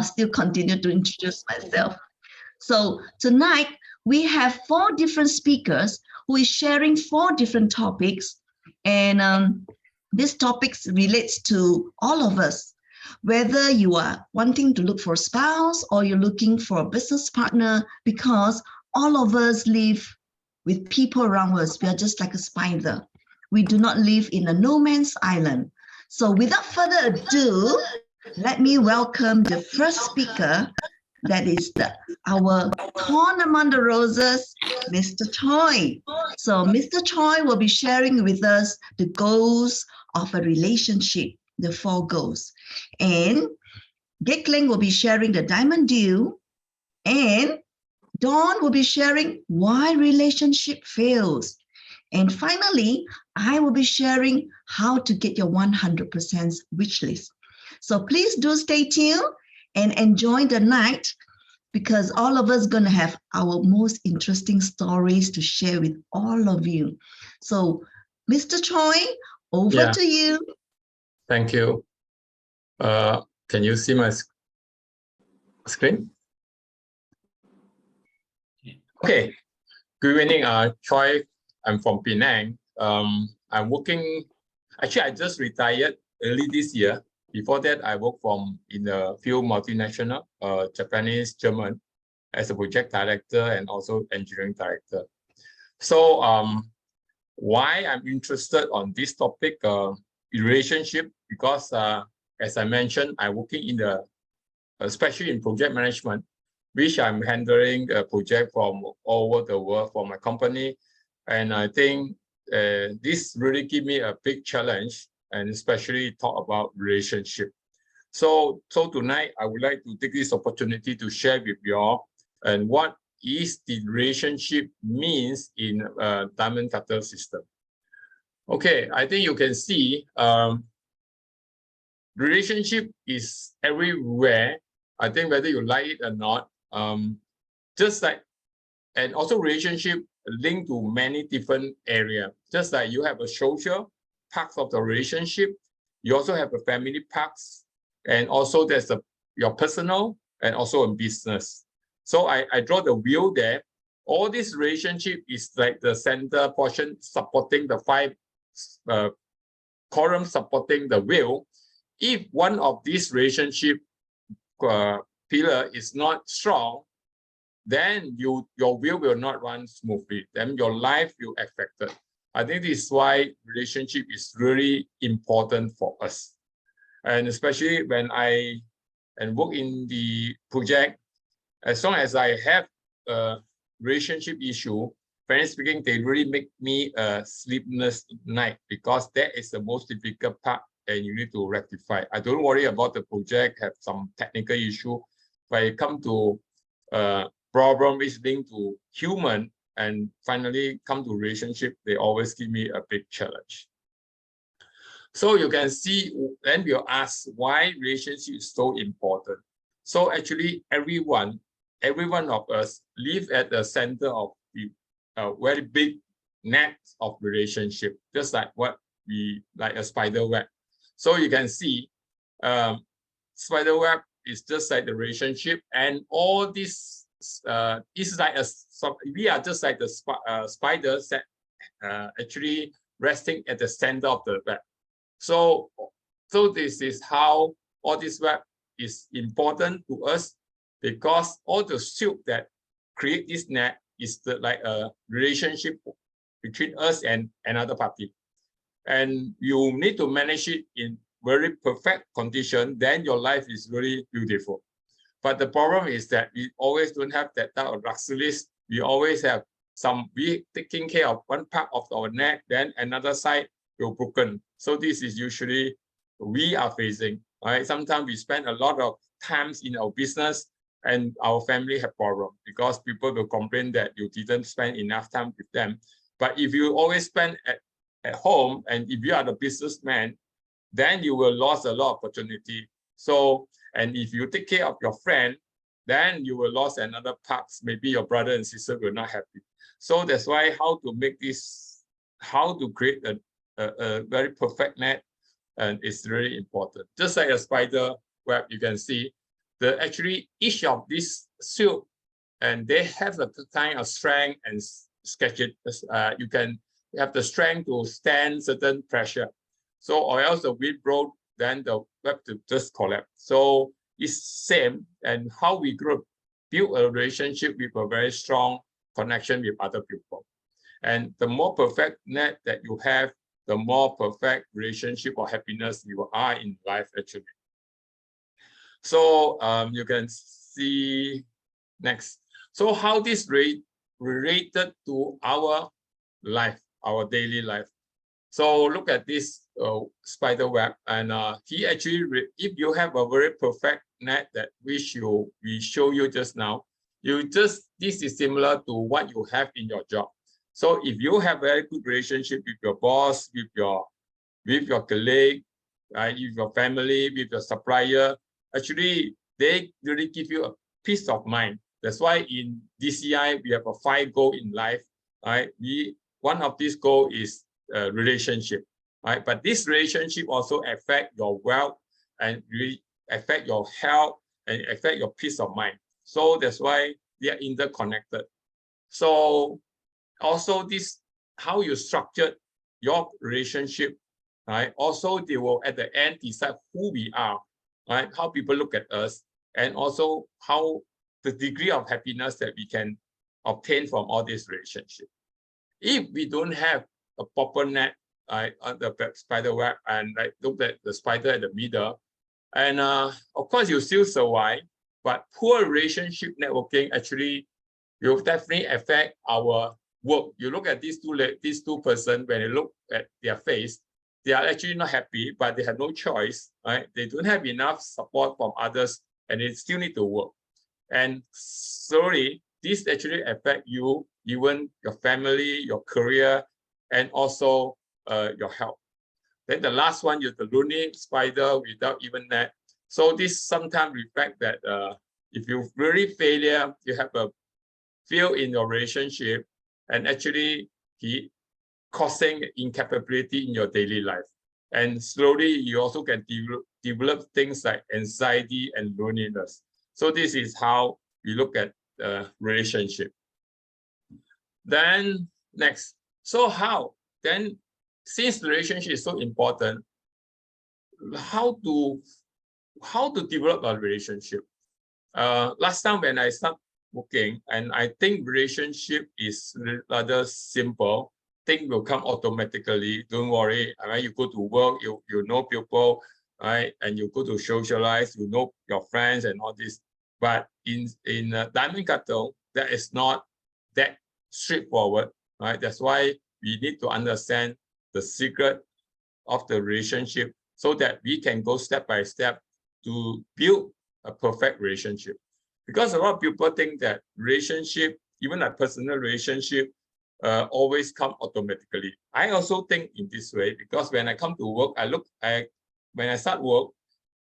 still continue to introduce myself. So tonight we have 4 different speakers who is sharing 4 different topics, and these topics relates to all of us. Whether you are wanting to look for a spouse or you're looking for a business partner, because all of us live with people around us. We are just like a spider. We do not live in a no man's island. So without further ado, let me welcome the first speaker, that is our thorn among the roses, Mr. Choi. So Mr. Choi will be sharing with us the goals of a relationship, the 4 goals. And Gek Leng will be sharing the diamond deal, and Dawn will be sharing why relationship fails. And finally, I will be sharing how to get your 100% wish list. So please do stay tuned and enjoy the night, because all of us going to have our most interesting stories to share with all of you. So Mr. Choi, over to you. Thank you. Can you see my screen? Okay. Good evening, Choi. I'm from Penang. I'm working, actually I just retired early this year. Before that, I worked in a few multinational, Japanese, German, as a project director and also engineering director. So why I'm interested on this topic, relationship, because as I mentioned, I'm working especially in project management, which I'm handling a project from all over the world for my company. And I think this really gives me a big challenge, and especially talk about relationship. So tonight, I would like to take this opportunity to share with you all and what is the relationship means in Diamond Cutter system. Okay, I think you can see relationship is everywhere. I think whether you like it or not, just like, and also relationship linked to many different areas. Just like you have a social parts of the relationship, you also have a family parts, and also there's your personal and also in business. So I draw the wheel there. All this relationship is like the center portion supporting the 5 columns supporting the wheel. If one of these relationship pillar is not strong, then your wheel will not run smoothly. Then your life will be affected. I think this is why relationship is really important for us. And especially when I work in the project, as long as I have a relationship issue, frankly speaking, they really make me a sleepless night, because that is the most difficult part and you need to rectify. I don't worry about the project have some technical issue. When it comes to problem is linked to human and finally come to relationship, they always give me a big challenge. So you can see when we ask why relationship is so important. So actually every one of us live at the center of the very big net of relationship, just like like a spider web. So you can see spider web is just like the relationship, and all this is like we are just like the spiders that actually resting at the center of the web. So this is how all this web is important to us, because all the silk that create this net is like a relationship between us and another party. And you need to manage it in very perfect condition, then your life is really beautiful. But the problem is that we always don't have that type of luxuries. We always have we taking care of one part of our neck, then another side will broken. So this is usually we are facing, right? Sometimes we spend a lot of times in our business and our family have problem because people will complain that you didn't spend enough time with them. But if you always spend at home, and if you are the businessman, then you will lose a lot of opportunity. So, and if you take care of your friend, then you will lose another parts. Maybe your brother and sister will not happy. So that's why how to make this, how to create a very perfect net, and it's really important. Just like a spider web, you can see actually each of these suit, and they have the kind of strength and sketch it. You can have the strength to stand certain pressure. So or else the wind blow, then the web to just collapse. So it's same, and how we build a relationship with a very strong connection with other people. And the more perfect net that you have, the more perfect relationship or happiness you are in life actually. So you can see next. So how this related to our life, our daily life. So look at this spider web, and he actually, if you have a very perfect net that we show you just now, this is similar to what you have in your job. So if you have very good relationship with your boss, with your colleague, right, with your family, with your supplier, actually they really give you a peace of mind. That's why in DCI we have a 5 goal in life, right? One of these goal is relationship, right? But this relationship also affect your wealth and really affect your health and affect your peace of mind. So that's why they are interconnected. So also this, how you structured your relationship, right? Also they will at the end decide who we are, right? How people look at us, and also how the degree of happiness that we can obtain from all this relationship. If we don't have a proper net, right, on the spider web, and like look at the spider at the middle, and of course you still survive, but poor relationship networking actually will definitely affect our work. You look at these two persons, when you look at their face, they are actually not happy, but they have no choice, right? They don't have enough support from others, and they still need to work. And slowly, this actually affect you, even your family, your career, and also your health. Then the last one is the loony spider without even net. So this sometimes reflect that if you really failure, you have a fail in your relationship, and actually he causing incapability in your daily life. And slowly you also can develop things like anxiety and loneliness. So this is how we look at the relationship. Then next, so how then, since the relationship is so important, how to develop a relationship? Last time when I started working, and I think relationship is rather simple. Things will come automatically. Don't worry. I mean, you go to work, you know people, right? And you go to socialize, you know your friends and all this. But in Diamond Cutter, that is not that straightforward, right? That's why we need to understand the secret of the relationship so that we can go step by step to build a perfect relationship. Because a lot of people think that relationship, even a personal relationship, always come automatically. I also think in this way, because when I come to work, when I start work,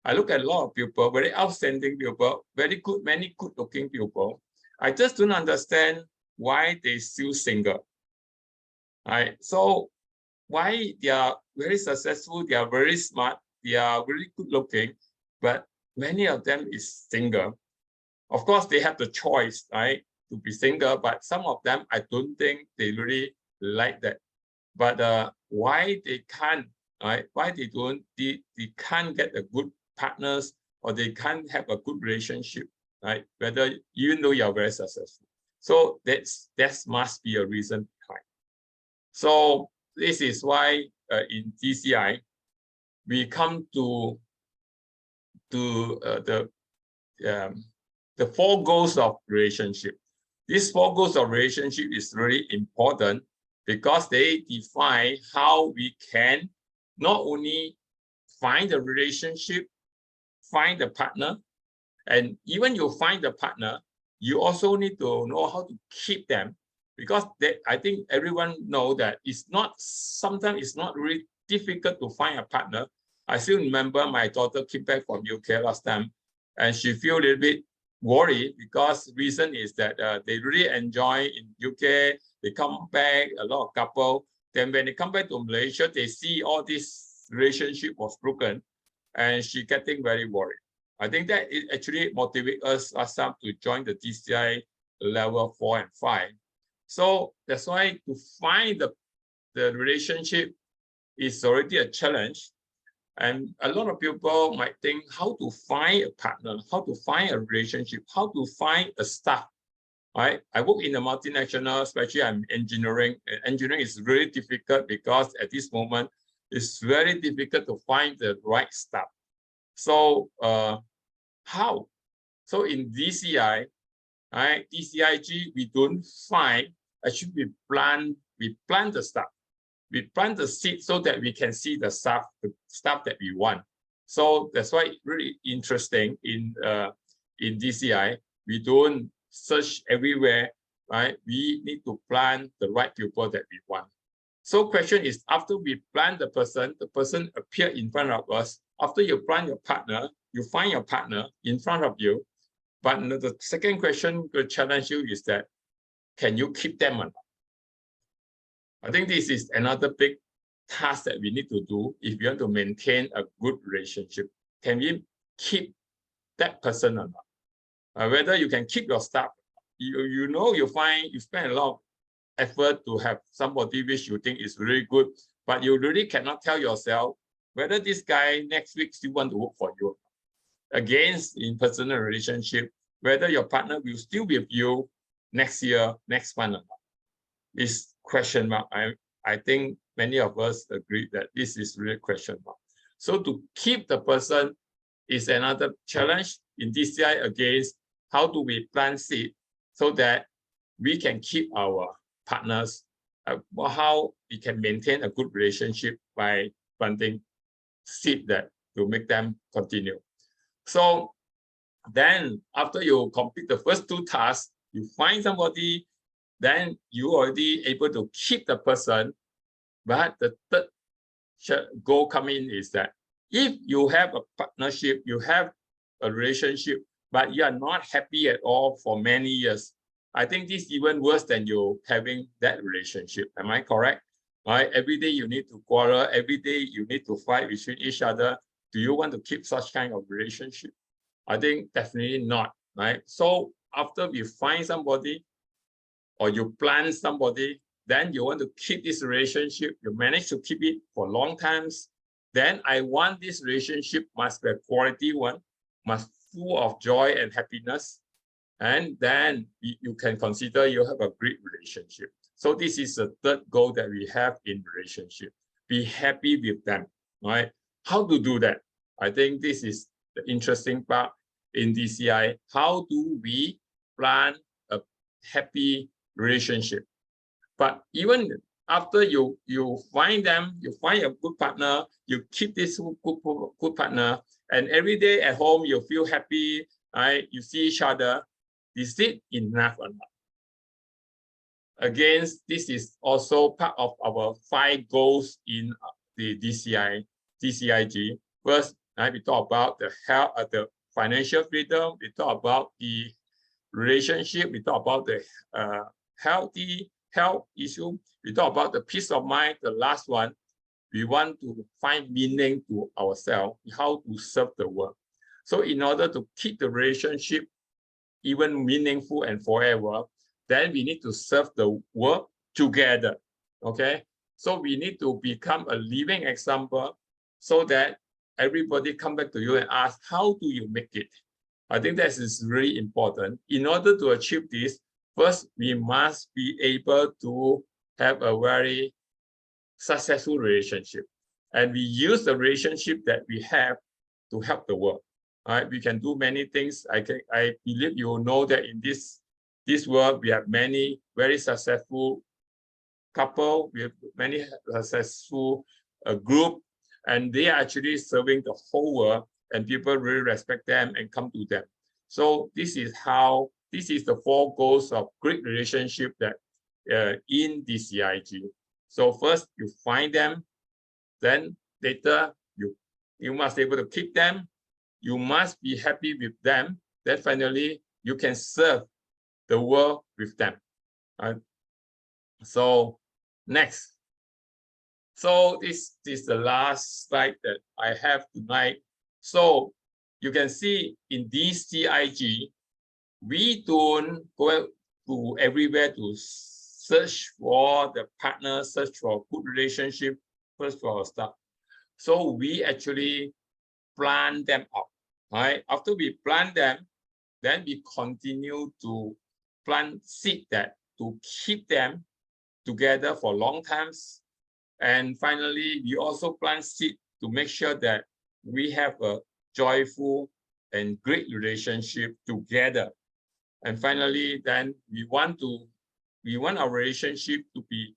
I look at a lot of people, very outstanding people, very good, many good looking people. I just don't understand why they still single. Right? So why they are very successful, they are very smart, they are really good looking, but many of them is single. Of course, they have the choice, right, to be single, but some of them, I don't think they really like that. But why they can't, right? Why they can't get a good partners, or they can't have a good relationship, right? Whether even though you are very successful. So that must be a reason behind. So this is why in DCI, we come to the 4 goals of relationship. These 4 goals of relationship is really important because they define how we can not only find a relationship, find a partner, and even you find the partner, you also need to know how to keep them, because I think everyone know that sometimes it's not really difficult to find a partner. I still remember my daughter came back from UK last time, and she feel a little bit worried because reason is that they really enjoy in UK. They come back, a lot of couple. Then when they come back to Malaysia, they see all this relationship was broken, and she getting very worried. I think that it actually motivates us to join the DCI level 4 and 5. So that's why to find the relationship is already a challenge. And a lot of people might think how to find a partner, how to find a relationship, how to find a staff. Right? I work in a multinational, especially I'm engineering. Engineering is really difficult because at this moment, it's very difficult to find the right staff. So how? So in DCI, right, DCIG, we don't find, actually we plant the staff. We plant the seed so that we can see the stuff that we want. So that's why it's really interesting in DCI. We don't search everywhere, right? We need to plant the right people that we want. So question is, after we plant the person appear in front of us. After you plant your partner, you find your partner in front of you. But the second question to challenge you is that, can you keep them or not? I think this is another big task that we need to do if we want to maintain a good relationship. Can we keep that person or not? Whether you can keep your staff, you spend a lot of effort to have somebody which you think is really good, but you really cannot tell yourself whether this guy next week still want to work for you. Against in personal relationship, whether your partner will still be with you next year, next month or not, is question mark. I think many of us agree that this is really question mark. So to keep the person is another challenge in DCI. Against how do we plant seed so that we can keep our partners, how we can maintain a good relationship by planting seed that to make them continue. So then after you complete the first two tasks, you find somebody, then you already able to keep the person. But the third goal come in is that if you have a partnership, you have a relationship, but you are not happy at all for many years, I think this is even worse than you having that relationship. Am I correct? Right? Every day you need to quarrel, every day you need to fight between each other. Do you want to keep such kind of relationship? I think definitely not, right? So after we find somebody or you plan somebody, then you want to keep this relationship, you manage to keep it for long times, then I want this relationship must be a quality one, must full of joy and happiness, and then you can consider you have a great relationship. So this is the third goal that we have in relationship. Be happy with them, right? How to do that? I think this is the interesting part in DCI. How do we plan a happy relationship? But even after you find them, you find a good partner, you keep this good partner, and every day at home you feel happy, right? You see each other. Is it enough or not? Again, this is also part of our 5 goals in the DCIG. First, we talk about the health, the financial freedom. We talk about the relationship. We talk about the health issue. We talk about the peace of mind. The last one, we want to find meaning to ourselves, how to serve the world. So in order to keep the relationship even meaningful and forever, then we need to serve the world together. Okay, so we need to become a living example so that everybody come back to you and ask, how do you make it? I think that is really important. In order to achieve this, first we must be able to have a very successful relationship, and we use the relationship that we have to help the world. Right? We can do many things. I believe you know that in this world we have many very successful couple, we have many successful group, and they are actually serving the whole world, and people really respect them and come to them. So this is the 4 goals of great relationship that in DCIG. So first you find them, then later you must be able to keep them. You must be happy with them. Then finally, you can serve the world with them. So next. So this is the last slide that I have tonight. So you can see in DCIG, we don't go to everywhere to search for the partner, search for good relationship, search for stuff. So we actually plant them up, right? After we plant them, then we continue to plant seed that to keep them together for long times. And finally, we also plant seed to make sure that we have a joyful and great relationship together. And finally, then we want our relationship to be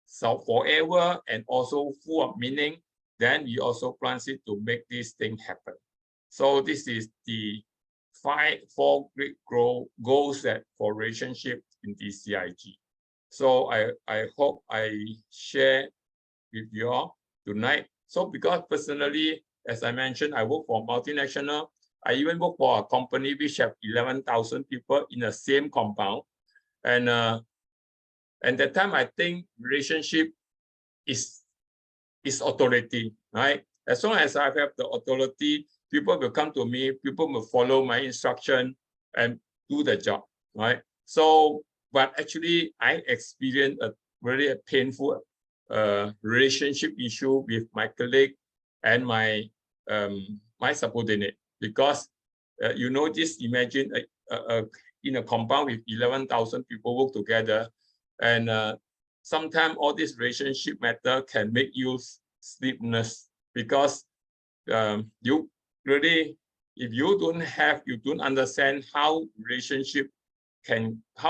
so forever and also full of meaning. Then we also plant it to make this thing happen. So this is the four great goals that for relationship in DCIG. So I hope I share with you all tonight. So because personally, as I mentioned, I work for multinational. I even work for a company which have 11,000 people in the same compound. And that time I think relationship is authority, right? As long as I have the authority, people will come to me, people will follow my instruction and do the job, right? So, but actually I experienced a very painful relationship issue with my colleague and my my subordinate, because you know, just imagine in a compound with 11,000 people work together, and sometimes all this relationship matter can make you sleepless, because you really, if you don't understand how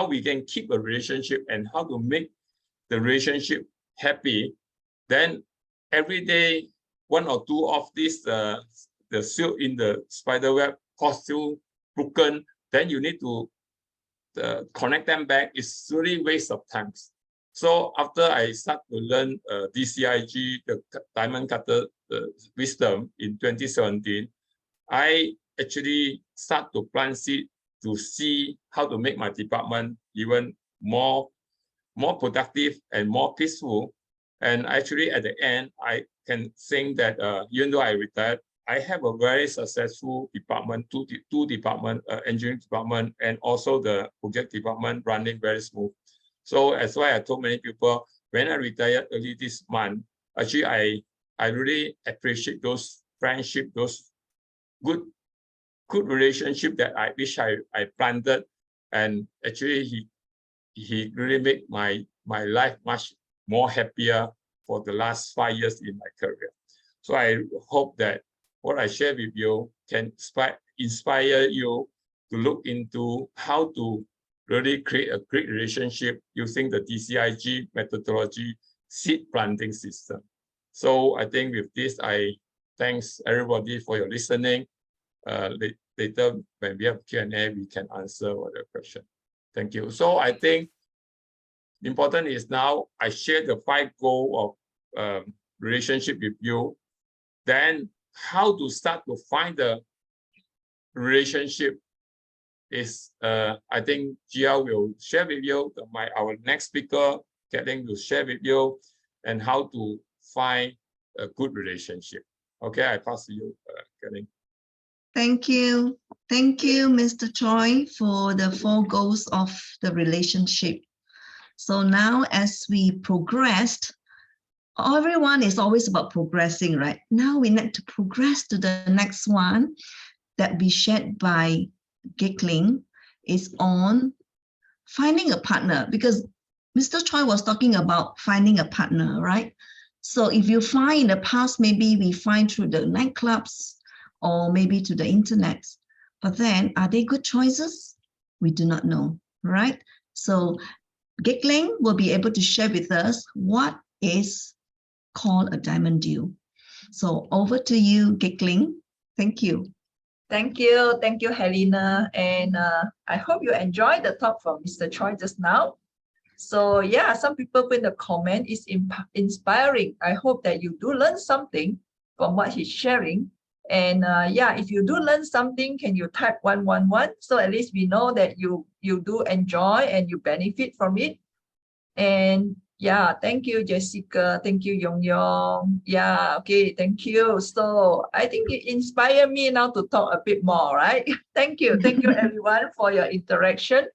we can keep a relationship and how to make the relationship happy, then every day one or two of these the silk in the spider web cause you broken, then you need to connect them back. It's really waste of time. So after I start to learn DCIG, the diamond cutter wisdom in 2017, I actually start to plant seed to see how to make my department even more productive and more peaceful. And actually at the end, I can think that even though I retired, I have a very successful department, two department, engineering department, and also the project department running very smooth. So that's why I told many people, when I retired early this month, actually I really appreciate those friendship, those good relationship that I wish I planted, and actually he really made my life much more happier for the last 5 years in my career. So I hope that what I share with you can inspire you to look into how to really create a great relationship using the DCIG methodology seed planting system. So I think with this, I thanks everybody for your listening. Later, when we have Q&A, we can answer all the question. Thank you. So I think important is now I share the 5 goals of relationship with you. Then how to start to find the relationship is I think Gia will share with you. Our next speaker, Kathleen, will share with you and how to find a good relationship. Okay, I pass to you, Kathleen. Thank you. Thank you, Mr. Choi, for the 4 goals of the relationship. So now as we progressed, everyone is always about progressing, right? Now we need to progress to the next one that we shared by Gickling is on finding a partner, because Mr. Choi was talking about finding a partner, right? So if you find in the past, maybe we find through the nightclubs or maybe to the internet, but then are they good choices? We do not know, right? So Gickling will be able to share with us what is called a diamond deal. So over to you, Gickling. Thank you. Thank you, Helena, and I hope you enjoyed the talk from Mr. Choi just now. So yeah, some people put in the comment is inspiring. I hope that you do learn something from what he's sharing. And yeah, if you do learn something, can you type 111? So at least we know that you do enjoy and you benefit from it. And Yeah, thank you, Jessica. Thank you, Yong Yong. Yeah, okay, thank you. So I think it inspired me now to talk a bit more, right? Thank you. Thank you, everyone, for your interaction.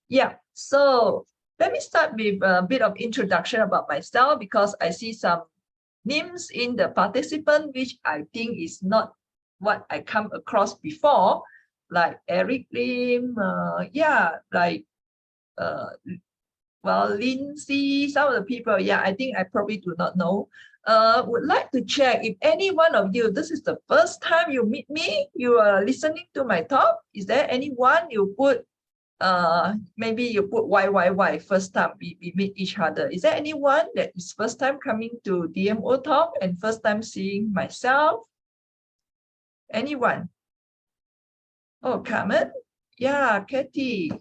Yeah, so let me start with a bit of introduction about myself because I see some names in the participant, which I think is not what I come across before, like Eric Lim, well, Lindsay, some of the people, yeah, I think I probably do not know. Would like to check if any one of you, this is the first time you meet me, you are listening to my talk. Is there anyone you put, maybe you put YYY, first time we meet each other. Is there anyone that is first time coming to DMO talk and first time seeing myself? Anyone? Oh, Carmen? Yeah, Katie.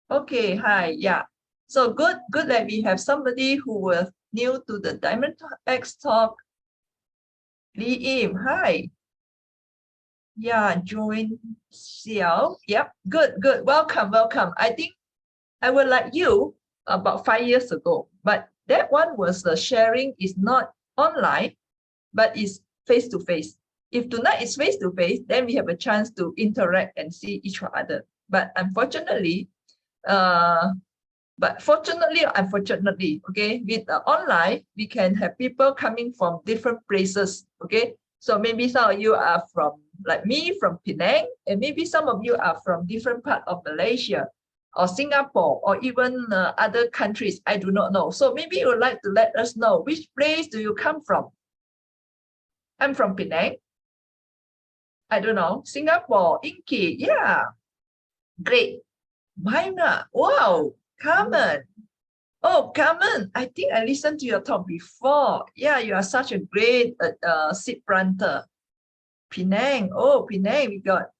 Okay, hi, yeah. So good that we have somebody who was new to the Diamond X Talk. Li Im, hi. Yeah, Join Xiao. Yep, good. Welcome. I think I was like you about 5 years ago, but that one was the sharing is not online, but is face to face. If tonight is face to face, then we have a chance to interact and see each other. But unfortunately, unfortunately, okay, with online, we can have people coming from different places, okay? So maybe some of you are from, like me, from Penang, and maybe some of you are from different part of Malaysia or Singapore or even other countries, I do not know. So maybe you would like to let us know, which place do you come from? I'm from Penang. I don't know, Singapore, Inky, yeah, great. Mina, wow, Carmen. Oh, Carmen, I think I listened to your talk before. Yeah, you are such a great seed planter. Penang, oh, Penang, we got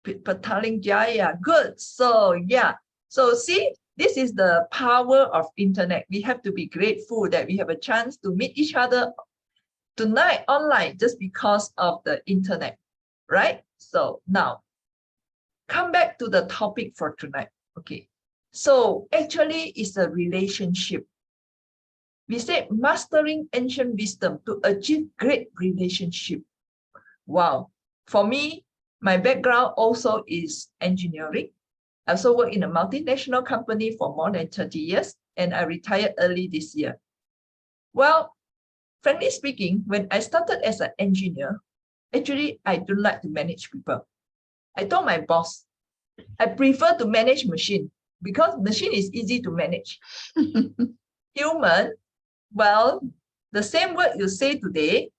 Petaling Jaya, good. So yeah, so see, this is the power of internet. We have to be grateful that we have a chance to meet each other tonight online just because of the internet, right? So now, come back to the topic for tonight, okay? So actually, it's a relationship. We say mastering ancient wisdom to achieve great relationship. Wow. For me, my background also is engineering. I also work in a multinational company for more than 30 years, and I retired early this year. Well, frankly speaking, when I started as an engineer, actually, I don't like to manage people. I told my boss, I prefer to manage machine because machine is easy to manage. Human, well, the same word you say today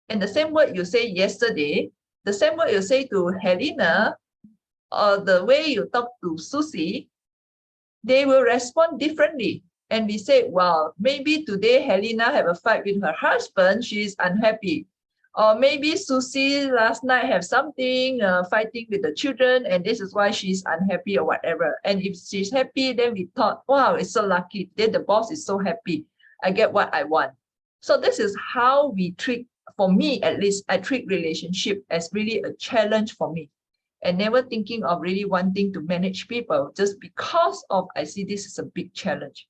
and the same word you say yesterday, the same word you say to Helena, or the way you talk to Susie, they will respond differently. And we say, well, maybe today Helena have a fight with her husband, she's unhappy. Or maybe Susie last night have something, fighting with the children, and this is why she's unhappy or whatever. And if she's happy, then we thought, wow, it's so lucky. Then the boss is so happy. I get what I want. So this is how we treat, for me at least, I treat relationship as really a challenge for me. And never thinking of really wanting to manage people just because of, I see this is a big challenge.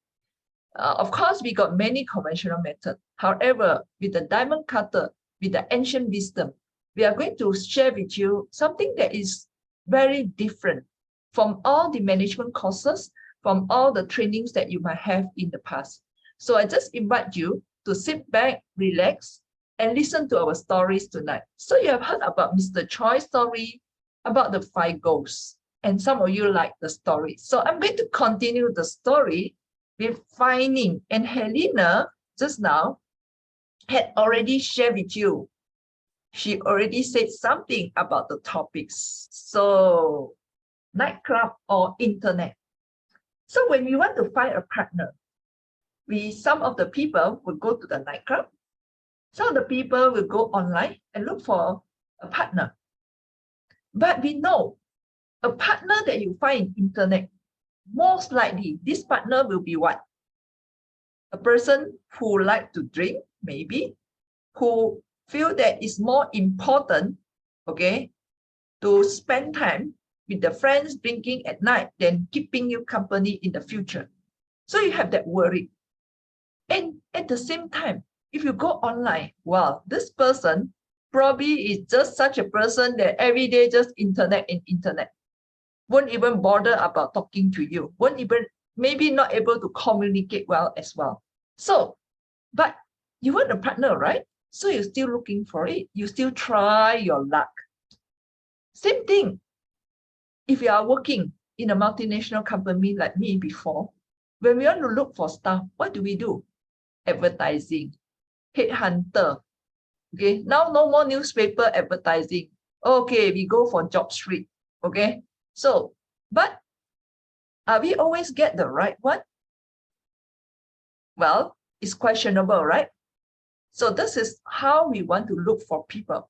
Of course, we got many conventional methods. However, with the diamond cutter, with the ancient wisdom, we are going to share with you something that is very different from all the management courses, from all the trainings that you might have in the past. So I just invite you to sit back, relax, and listen to our stories tonight. So you have heard about Mr. Choi's story, about the 5 goals, and some of you like the story. So I'm going to continue the story with finding, and Helena just now had already shared with you. She already said something about the topics. So nightclub or internet. So when we want to find a partner, some of the people will go to the nightclub. Some of the people will go online and look for a partner. But we know a partner that you find in internet, most likely this partner will be what? A person who like to drink, maybe, who feel that it's more important, okay, to spend time with the friends drinking at night than keeping you company in the future. So you have that worry. At the same time, if you go online, wow, this person probably is just such a person that every day just internet and internet, won't even bother about talking to you, won't even, maybe not able to communicate well as well. So, but you want a partner, right? So you're still looking for it. You still try your luck. Same thing. If you are working in a multinational company like me before, when we want to look for staff, what do? Advertising, headhunter. Okay, now no more newspaper advertising. Okay, we go for job street. Okay, so, but we always get the right one? Well, it's questionable, right? So this is how we want to look for people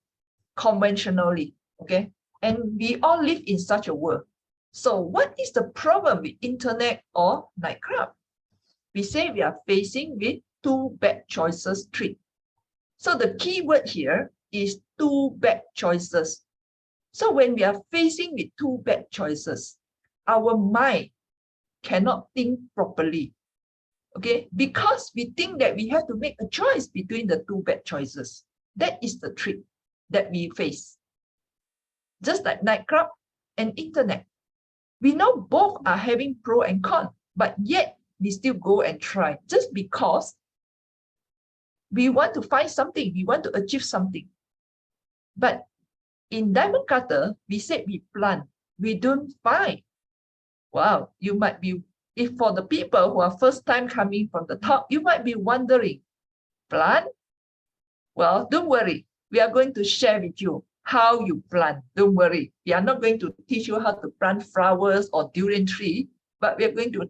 conventionally, okay? And we all live in such a world. So what is the problem with internet or nightclub? We say we are facing with two bad choices tree. So the key word here is two bad choices. So when we are facing with two bad choices, our mind cannot think properly. Okay, because we think that we have to make a choice between the two bad choices. That is the trick that we face. Just like nightclub and internet. We know both are having pro and con, but yet we still go and try just because we want to find something, we want to achieve something. But in Diamond Cutter, we said we plant, we don't find. Wow, you might be, if for the people who are first time coming from the top, you might be wondering, plant? Well, don't worry. We are going to share with you how you plant. Don't worry. We are not going to teach you how to plant flowers or durian tree, but we are going to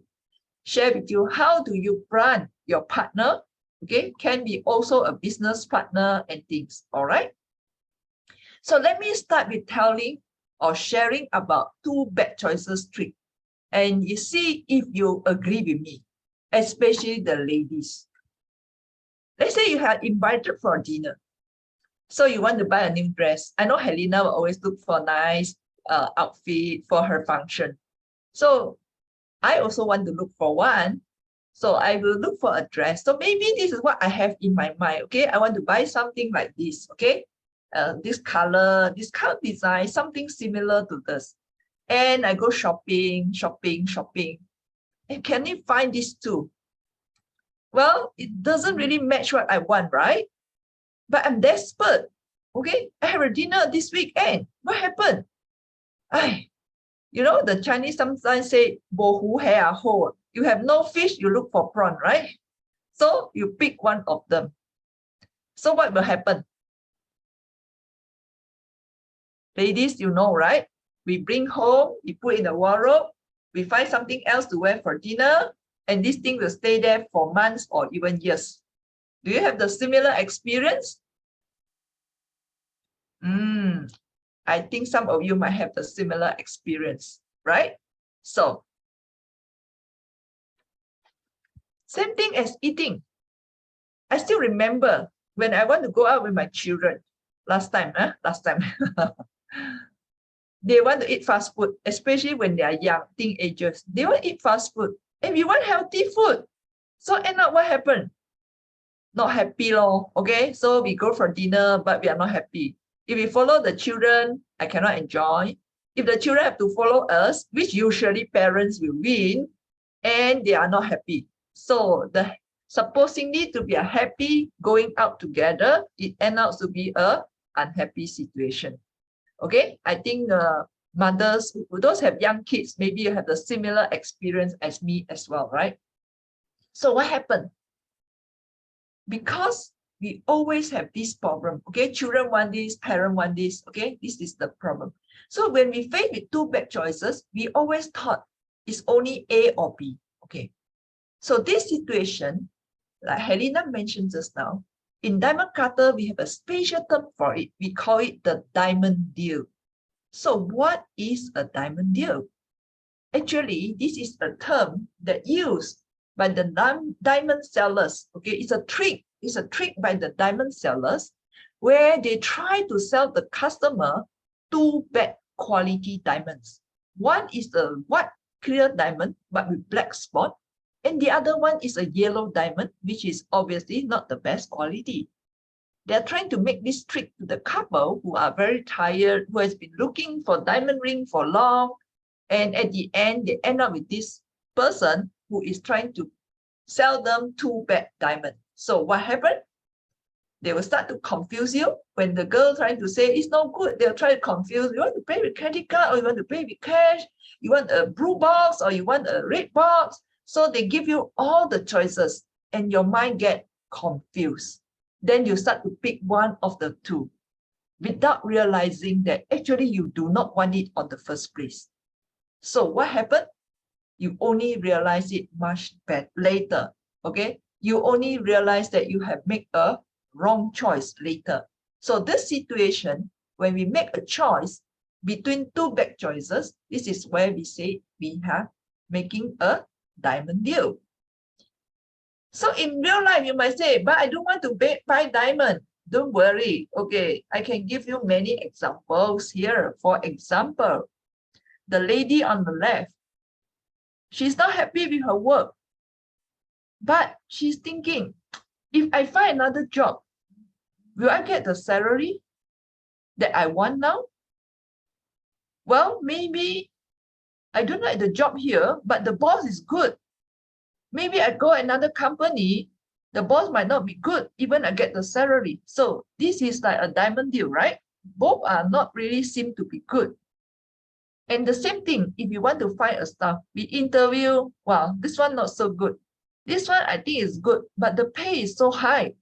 share with you how do you plant your partner. Okay, can be also a business partner and things. All right. So let me start with telling or sharing about two bad choices trick. And you see if you agree with me, especially the ladies. Let's say you are invited for dinner. So you want to buy a new dress. I know Helena will always look for a nice outfit for her function. So I also want to look for one. So I will look for a dress. So maybe this is what I have in my mind. Okay, I want to buy something like this. Okay, this color design, something similar to this. And I go shopping. And can you find these two? Well, it doesn't really match what I want, right? But I'm desperate. Okay, I have a dinner this weekend. What happened? You know, the Chinese sometimes say, bo hu hai a ho. You have no fish, you look for prawn, right? So you pick one of them. So what will happen? Ladies, you know, right? We bring home, we put in the wardrobe, we find something else to wear for dinner, and this thing will stay there for months or even years. Do you have the similar experience? I think some of you might have the similar experience, right? So, same thing as eating. I still remember when I want to go out with my children, last time. They want to eat fast food, especially when they are young, teenagers. They want to eat fast food. And we want healthy food. So end up what happened? Not happy, lor. Okay, so we go for dinner, but we are not happy. If we follow the children, I cannot enjoy. If the children have to follow us, which usually parents will win, and they are not happy. So the supposedly to be a happy going out together, it ends up to be a unhappy situation. Okay, I think mothers, those have young kids, maybe you have the similar experience as me as well, right? So what happened? Because we always have this problem, okay? Children want this, parents want this, okay? This is the problem. So when we face with two bad choices, we always thought it's only A or B, okay? So this situation, like Helena mentioned just now, in Diamond Cutter, we have a special term for it. We call it the diamond deal. So what is a diamond deal? Actually, this is a term that used by the diamond sellers. Okay, it's a trick. It's a trick by the diamond sellers where they try to sell the customer two bad quality diamonds. One is the white clear diamond, but with black spot. And the other one is a yellow diamond, which is obviously not the best quality. They're trying to make this trick to the couple who are very tired, who has been looking for diamond ring for long. And at the end, they end up with this person who is trying to sell them two bad diamonds. So what happened? They will start to confuse you. When the girl trying to say it's not good, they'll try to confuse. You want to pay with credit card, or you want to pay with cash? You want a blue box, or you want a red box? So they give you all the choices and your mind get confused. Then you start to pick one of the two without realizing that actually you do not want it on the first place. So what happened? You only realize it much better later. Okay, you only realize that you have made a wrong choice later. So this situation, when we make a choice between two bad choices, this is where we say we have making a diamond deal. So in real life, you might say, but I don't want to buy diamond. Don't worry. Okay, I can give you many examples here. For example, the lady on the left, she's not happy with her work, but she's thinking, if I find another job, will I get the salary that I want now? Well, maybe I don't like the job here, but the boss is good. Maybe I go another company, the boss might not be good, even I get the salary. So this is like a diamond deal, right? Both are not really seem to be good. And the same thing, if you want to find a staff, we interview, wow, this one not so good. This one I think is good, but the pay is so high.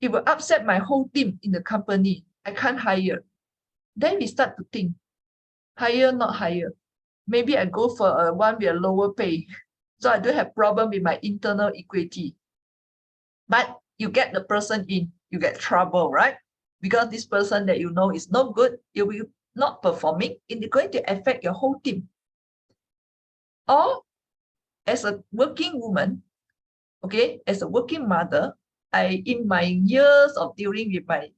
It will upset my whole team in the company. I can't hire. Then we start to think, hire, not hire. Maybe I go for a one with a lower pay. So I don't have problem with my internal equity. But you get the person in, you get trouble, right? Because this person that you know is not good, you will not performing, it's going to affect your whole team. Or as a working woman, okay, as a working mother, in my years of dealing with my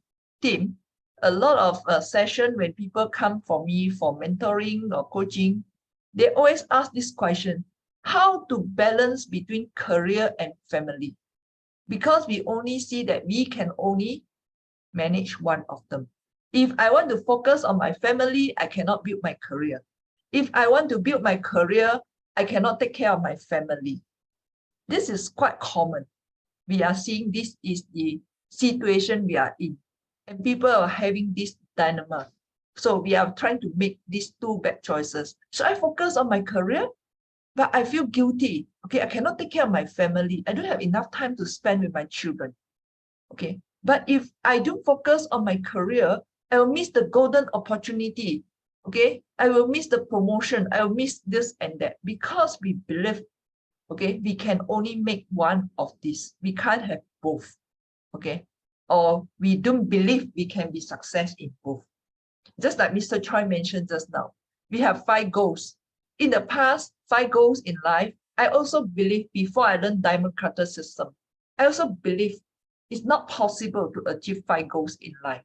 team, a lot of session when people come for me for mentoring or coaching, they always ask this question, how to balance between career and family? Because we only see that we can only manage one of them. If I want to focus on my family, I cannot build my career. If I want to build my career, I cannot take care of my family. This is quite common. We are seeing this is the situation we are in. And people are having this dilemma. So we are trying to make these two bad choices. Should I focus on my career? But I feel guilty. Okay, I cannot take care of my family. I don't have enough time to spend with my children. Okay, but if I do focus on my career, I will miss the golden opportunity. Okay, I will miss the promotion. I will miss this and that because we believe, okay, we can only make one of these. We can't have both. Okay, or we don't believe we can be success in both. Just like Mr. Choi mentioned just now, we have 5 goals. In the past, 5 goals in life, I also believe before I learned Diamond Cutter system, I also believe it's not possible to achieve 5 goals in life.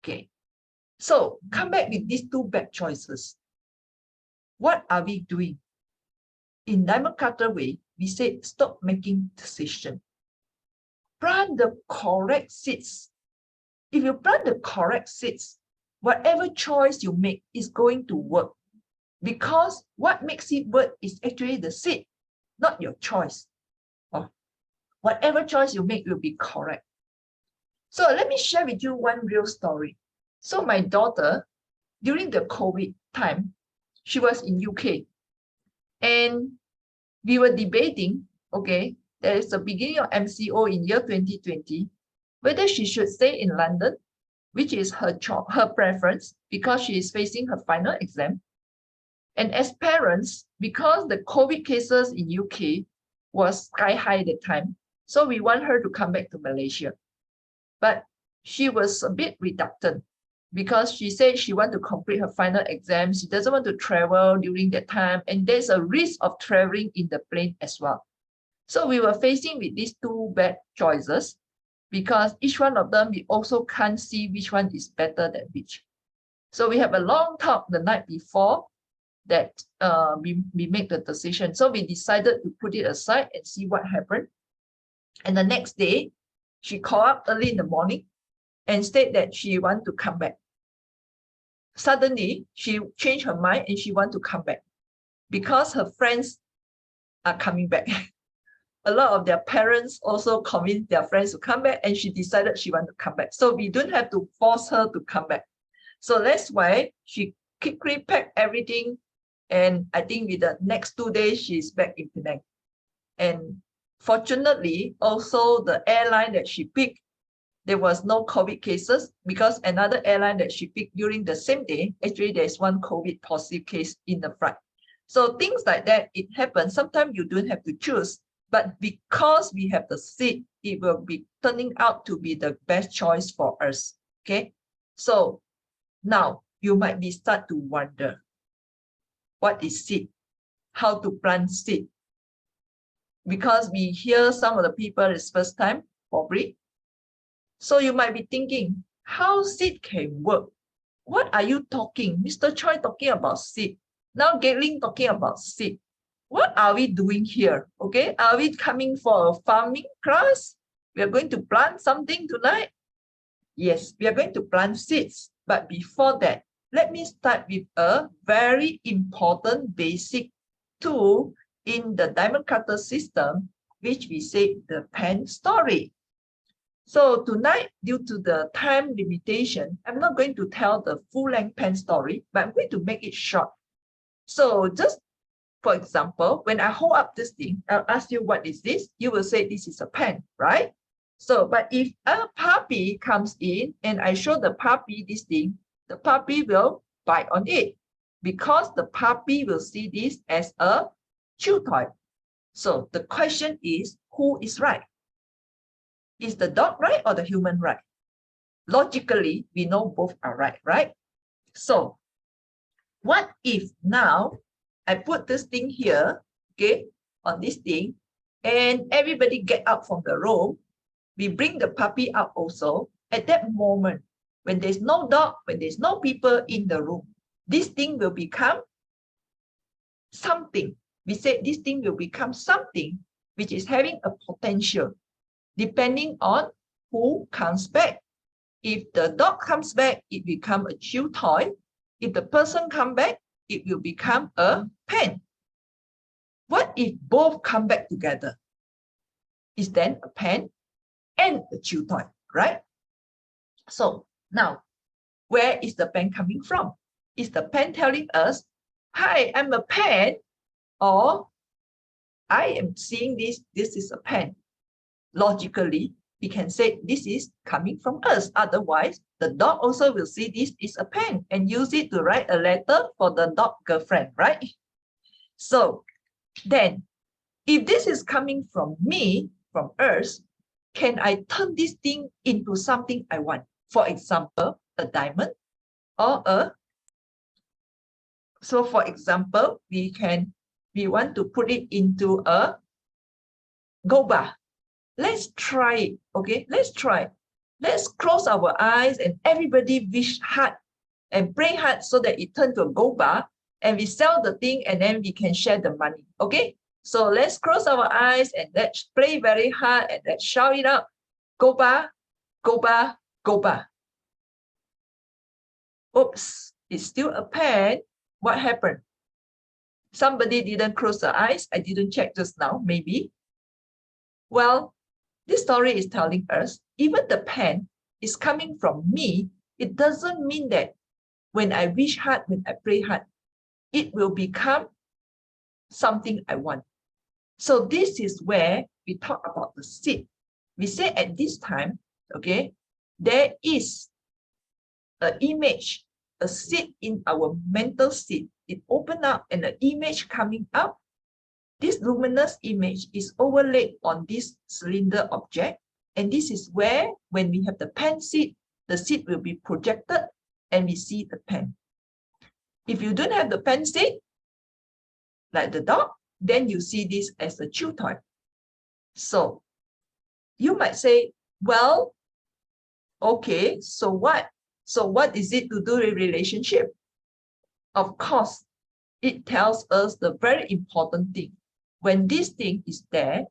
Okay, so come back with these 2 bad choices. What are we doing? In Diamond Cutter way, we say stop making decisions. Plant the correct seeds. If you plant the correct seeds, whatever choice you make is going to work. Because what makes it work is actually the seed, not your choice. Oh, whatever choice you make will be correct. So let me share with you one real story. So my daughter, during the COVID time, she was in UK. And we were debating, okay, there is the beginning of MCO in year 2020, whether she should stay in London, which is her preference because she is facing her final exam. And as parents, because the COVID cases in UK was sky high at the time, so we want her to come back to Malaysia. But she was a bit reluctant because she said she wants to complete her final exam. She doesn't want to travel during that time. And there's a risk of traveling in the plane as well. So we were facing with these 2 bad choices because each one of them, we also can't see which one is better than which. So we have a long talk the night before. that we make the decision. So we decided to put it aside and see what happened. And the next day, she called up early in the morning and said that she want to come back. Suddenly, she changed her mind and she want to come back because her friends are coming back. A lot of their parents also convinced their friends to come back, and she decided she want to come back. So we don't have to force her to come back. So that's why she quickly packed everything. And I think with the next 2 days, she's back in Penang. And fortunately, also the airline that she picked, there was no COVID cases, because another airline that she picked during the same day, actually there's one COVID positive case in the flight. So things like that, it happens. Sometimes you don't have to choose, but because we have the seat, it will be turning out to be the best choice for us. Okay, so now you might be start to wonder, what is seed? How to plant seed? Because we hear some of the people is first time, probably. So you might be thinking, how seed can work? What are you talking? Mr. Choi talking about seed. Now Gailing talking about seed. What are we doing here? Okay, are we coming for a farming class? We are going to plant something tonight? Yes, we are going to plant seeds. But before that, let me start with a very important basic tool in the diamond cutter system, which we say the pen story. So tonight, due to the time limitation, I'm not going to tell the full-length pen story, but I'm going to make it short. So just for example, when I hold up this thing, I'll ask you, what is this? You will say this is a pen, right? So, but if a puppy comes in and I show the puppy this thing, the puppy will bite on it because the puppy will see this as a chew toy. So the question is, who is right? Is the dog right or the human right? Logically, we know both are right, right? So what if now I put this thing here, okay, on this thing, and everybody get out from the room. We bring the puppy out also. At that moment, when there's no dog, when there's no people in the room, this thing will become something. We say this thing will become something which is having a potential, depending on who comes back. If the dog comes back, it becomes a chew toy. If the person comes back, it will become a pen. What if both come back together? Is then a pen and a chew toy, right? So now, where is the pen coming from? Is the pen telling us, hi, I'm a pen, or I am seeing this is a pen? Logically, we can say this is coming from us. Otherwise, the dog also will see this is a pen and use it to write a letter for the dog girlfriend, right? So then, if this is coming from me, from us, can I turn this thing into something I want? For example, a diamond or a... So for example, we want to put it into a gold bar. Let's try it, okay? Let's try. Let's close our eyes and everybody wish hard and pray hard so that it turns to a gold bar and we sell the thing and then we can share the money, okay? So let's close our eyes and let's pray very hard and let's shout it out. Gold bar, gold bar, gold bar. Oops, it's still a pen. What happened? Somebody didn't close their eyes. I didn't check just now, maybe. Well, this story is telling us, even the pen is coming from me. It doesn't mean that when I wish hard, when I pray hard, it will become something I want. So this is where we talk about the seed. We say at this time, okay, there is an image, a seed in our mental seed. It opened up and the image coming up. This luminous image is overlaid on this cylinder object. And this is where, when we have the pen seed, the seed will be projected and we see the pen. If you don't have the pen seed, like the dog, then you see this as a chew toy. So you might say, well, okay, so what? So what is it to do with relationship? Of course, it tells us the very important thing. When this thing is there,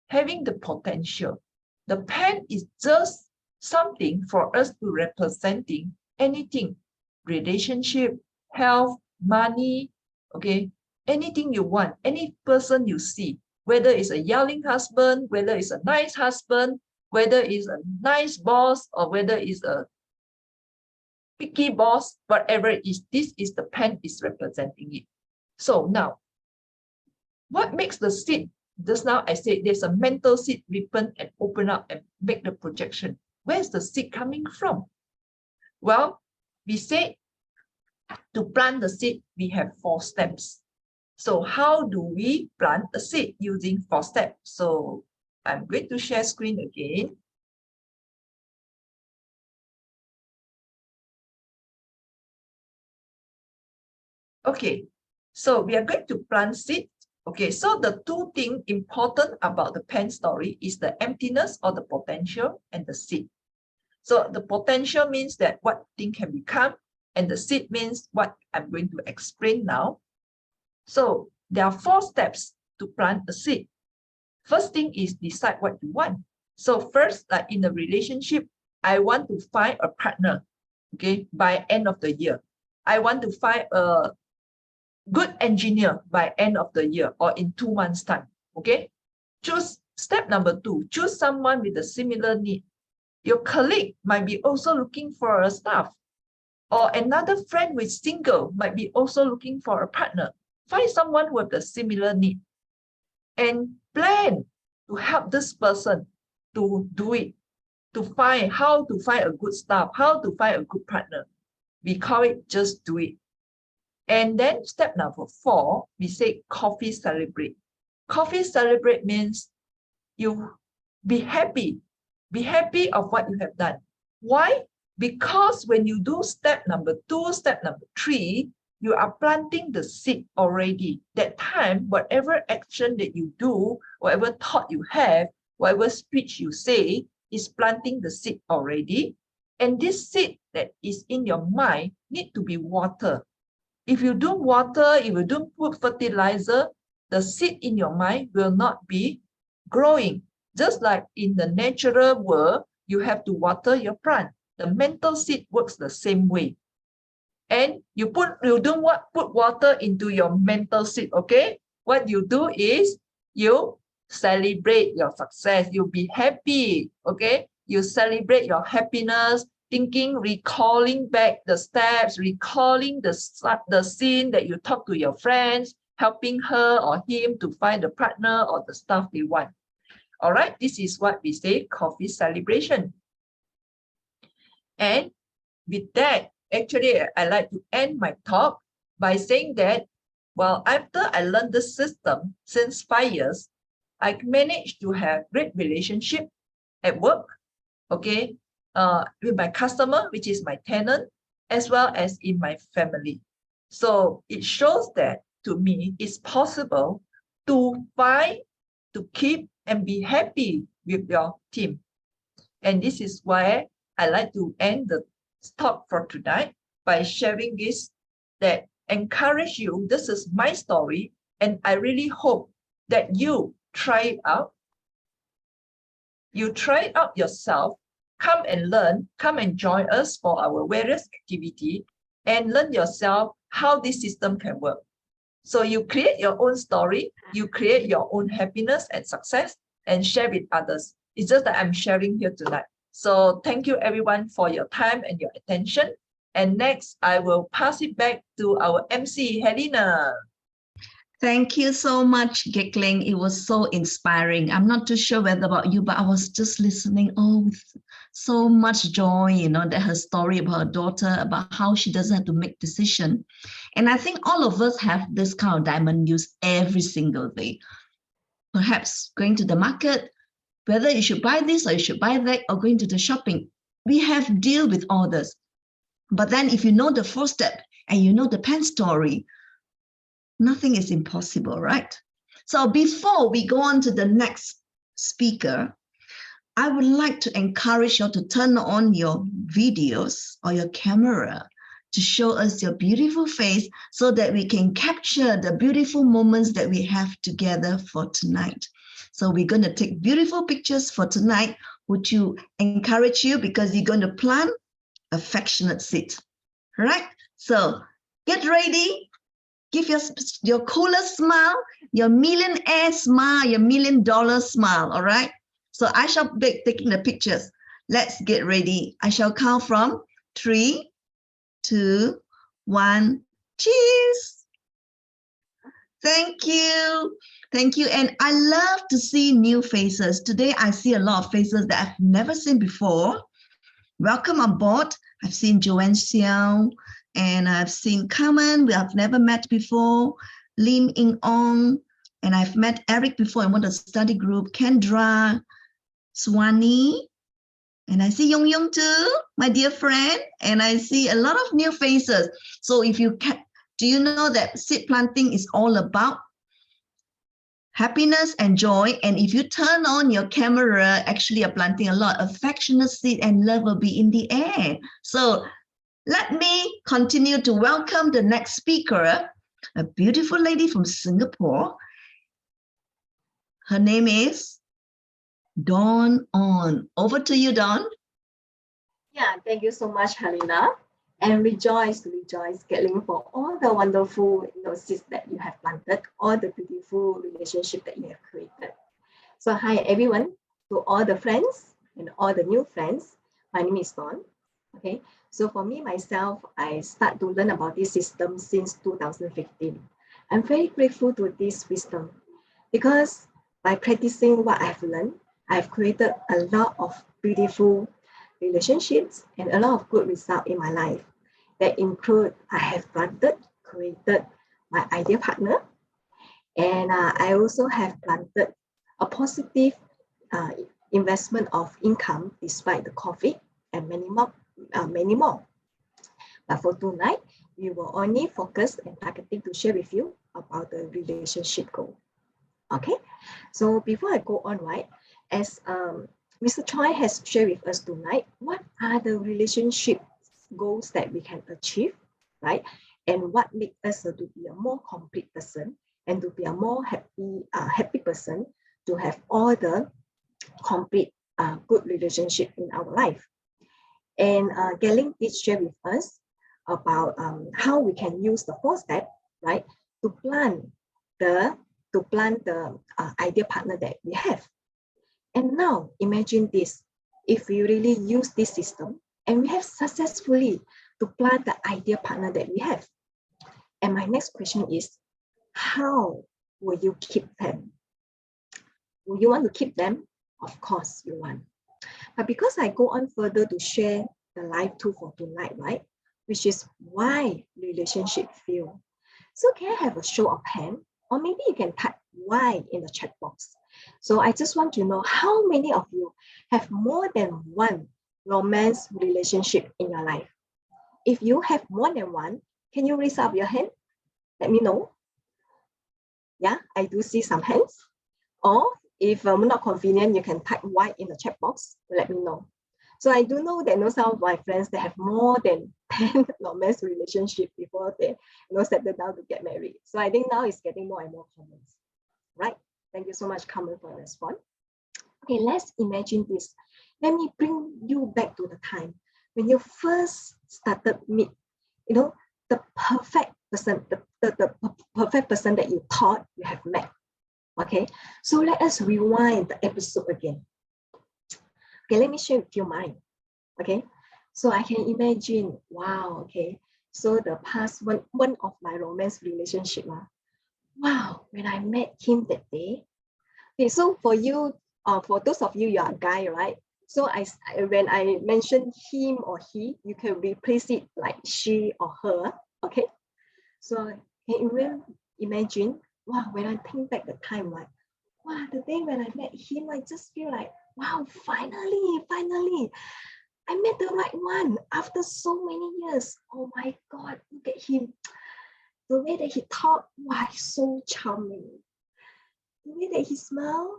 having the potential, the pen is just something for us to representing anything, relationship, health, money, okay, anything you want, any person you see, whether it's a yelling husband, whether it's a nice husband, whether it's a nice boss, or whether it's a picky boss, whatever it is, this is the pen is representing it. So now, what makes the seed? Just now I said there's a mental seed ripen and open up and make the projection. Where's the seed coming from? Well, we say to plant the seed, we have 4 steps. So how do we plant a seed using 4 steps? So I'm going to share screen again. Okay, so we are going to plant seed. Okay, so the 2 things important about the pen story is the emptiness or the potential and the seed. So the potential means that what thing can become, and the seed means what I'm going to explain now. So there are 4 steps to plant a seed. First thing is decide what you want. So first, like in a relationship, I want to find a partner, okay, by end of the year. I want to find a good engineer by end of the year or in 2 months' time, okay? Choose step number 2, choose someone with a similar need. Your colleague might be also looking for a staff, or another friend who is single might be also looking for a partner. Find someone with a similar need and plan to help this person to do it, to find how to find a good staff, how to find a good partner. We call it just do it. And then step number 4, we say coffee celebrate. Coffee celebrate means you be happy of what you have done. Why? Because when you do step number 2, step number 3, you are planting the seed already. That time, whatever action that you do, whatever thought you have, whatever speech you say, is planting the seed already. And this seed that is in your mind need to be watered. If you don't water, if you don't put fertilizer, the seed in your mind will not be growing. Just like in the natural world, you have to water your plant. The mental seed works the same way. And you don't put water into your mental seed, okay? What you do is you celebrate your success. You be happy, okay? You celebrate your happiness, thinking, recalling back the steps, recalling the scene that you talk to your friends, helping her or him to find the partner or the stuff they want. All right, this is what we say coffee celebration. And with that, actually, I like to end my talk by saying that, well, after I learned this system since 5 years, I managed to have great relationship at work, okay, with my customer, which is my tenant, as well as in my family. So it shows that to me, it's possible to find, to keep, and be happy with your team. And this is why I like to end the talk for tonight by sharing this that encourage you. This is my story, and I really hope that you try it out. You try it out yourself. Come and learn, come and join us for our various activity and learn yourself how this system can work. So you create your own story, you create your own happiness and success and share with others. It's just that I'm sharing here tonight. So thank you everyone for your time and your attention. And next, I will pass it back to our MC, Helena. Thank you so much, Gekling. It was so inspiring. I'm not too sure whether about you, but I was just listening, with so much joy, that her story about her daughter, about how she doesn't have to make decision. And I think all of us have this kind of diamond use every single day. Perhaps going to the market, whether you should buy this or you should buy that, or going to the shopping. We have deal with all this. But then if you know the 4 step and you know the pen story, nothing is impossible, right? So before we go on to the next speaker, I would like to encourage you to turn on your videos or your camera to show us your beautiful face so that we can capture the beautiful moments that we have together for tonight. So we're going to take beautiful pictures for tonight, which you encourage you because you're going to plant affectionate seed. All right? So get ready. Give your coolest smile, your millionaire smile, your $1 million smile. All right? So I shall be taking the pictures. Let's get ready. I shall count from 3, 2, 1. Cheers. Thank you. Thank you. And I love to see new faces. Today, I see a lot of faces that I've never seen before. Welcome on board. I've seen Joanne Xiao, and I've seen Carmen, we have never met before, Lim Ing Ong, and I've met Eric before in one of the study group, Kendra, Swani, and I see Yong Yong too, my dear friend, and I see a lot of new faces. So if you can, do you know that seed planting is all about happiness and joy? And if you turn on your camera, actually you're planting a lot of affectionate seed and love will be in the air. So let me continue to welcome the next speaker, a beautiful lady from Singapore. Her name is Dawn On. Over to you, Dawn. Yeah, thank you so much, Helena. And rejoice, Kathleen, for all the wonderful seeds that you have planted, all the beautiful relationship that you have created. So hi, everyone, to all the friends and all the new friends. My name is Dawn. Okay, so for me, myself, I start to learn about this system since 2015. I'm very grateful to this wisdom because by practicing what I've learned, I've created a lot of beautiful relationships and a lot of good results in my life. That include, I have created my ideal partner, and I also have planted a positive investment of income despite the COVID and many more. But for tonight, we will only focus and targeting to share with you about the relationship goal. Okay, so before I go on, right, as Mr. Choi has shared with us tonight, what are the relationship goals that we can achieve, right? And what makes us to be a more complete person and to be a more happy person, to have all the complete good relationship in our life. And Kathleen did share with us about how we can use the 4 steps, right, to plan the ideal partner that we have. And now imagine this, if we really use this system and we have successfully to plan the ideal partner that we have. And my next question is, how will you keep them? Will you want to keep them? Of course you want. But because I go on further to share the life tool for tonight, right, which is why relationship fail. So can I have a show of hand? Or maybe you can type why in the chat box. So I just want to know how many of you have more than one romance relationship in your life. If you have more than one, can you raise up your hand? Let me know. Yeah, I do see some hands. Or if I'm not convenient, you can type why in the chat box to let me know. So I do know that some of my friends, they have more than 10 romance relationship before they settle down to get married. So I think now it's getting more and more common, right? Thank you so much, Carmen, for the response. Okay, let's imagine this. Let me bring you back to the time when you first started meet, the perfect person, the perfect person that you thought you have met. Okay, so let us rewind the episode again. Okay, let me share with you mine. Okay, so I can imagine, wow, okay, so the past one of my romance relationship, wow, when I met him that day. Okay, so for you, for those of you, you are a guy, right? So when I mention him or he, you can replace it like she or her, okay? So can you imagine, wow, when I think back the time, like, wow, the day when I met him, I just feel like, wow, finally, I met the right one after so many years. Oh my God, look at him. The way that he talked, wow, so charming. The way that he smiled,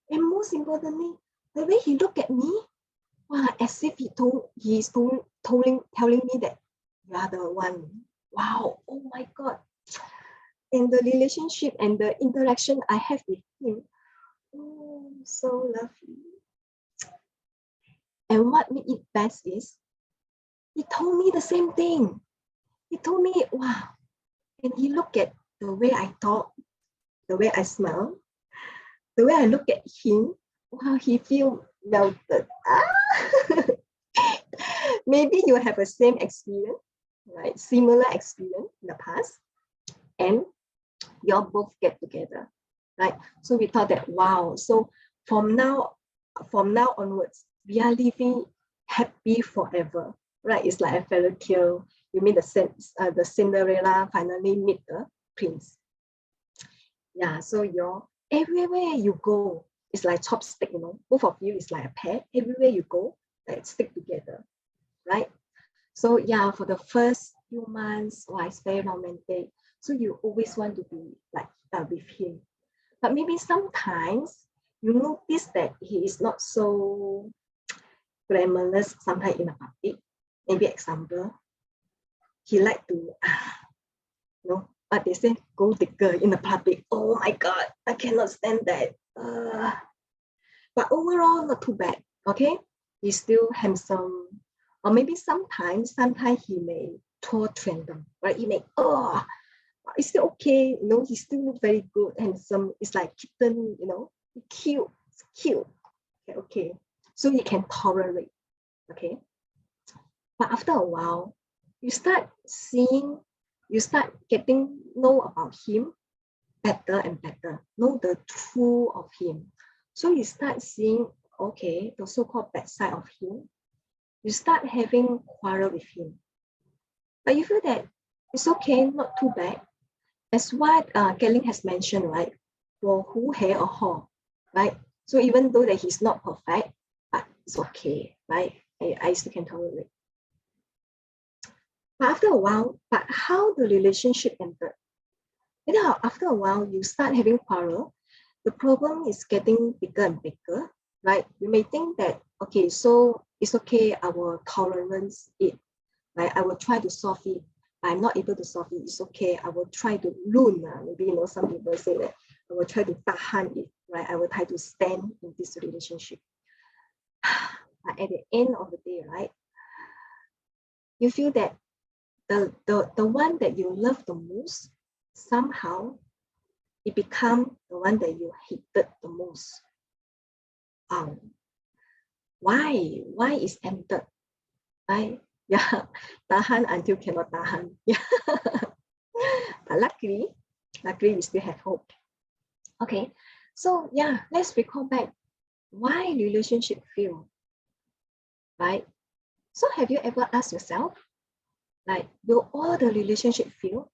and most importantly, the way he looked at me, wow, as if he's telling me that you are the one. Wow, oh my God. And the relationship and the interaction I have with him, oh, so lovely. And what made it best is, he told me the same thing. He told me, wow. And he looked at the way I talk, the way I smell, the way I look at him. Wow, he feel melted. Maybe you have the same experience, right? Similar experience in the past, and you all both get together, right? So we thought that, wow. So from now onwards, we are living happy forever, right? It's like a fairy tale. You mean the Cinderella finally meet the prince. Yeah. So everywhere you go, it's like chopstick. Both of you is like a pair. Everywhere you go, like stick together, right? So yeah, for the first few months, it's very romantic. So you always want to be like with him. But maybe sometimes you notice that he is not so glamorous sometimes in a public. Maybe example, he like to, what they say, gold digger in the public. Oh my God, I cannot stand that. But overall, not too bad. Okay, he's still handsome. Or maybe sometimes he may torture them, right? He may, it's still okay, he still look very good, handsome. It's like kitten, cute, it's cute. Okay. So you can tolerate, okay? But after a while, you start getting know about him better and better, know the truth of him. So you start seeing, okay, the so-called bad side of him. You start having quarrel with him. But you feel that it's okay, not too bad. As what Kelly has mentioned, right? For who hair or hair, right? So even though that he's not perfect, but it's okay, right? I still can tolerate. But after a while, but how the relationship ended? After a while, you start having quarrel. The problem is getting bigger and bigger, right? You may think that, okay, so it's okay, our tolerance it, right? I will try to solve it. I'm not able to solve it. It's okay. I will try to lun. Maybe some people say that I will try to tahan it, right? I will try to stand in this relationship. But at the end of the day, right? You feel that the one that you love the most, somehow it become the one that you hated the most. Why? Why is ended? Right? Yeah, tahan until cannot tahan. Yeah. But luckily we still have hope. Okay, so yeah, let's recall back why relationship fail, right? So have you ever asked yourself, like, will all the relationship fail?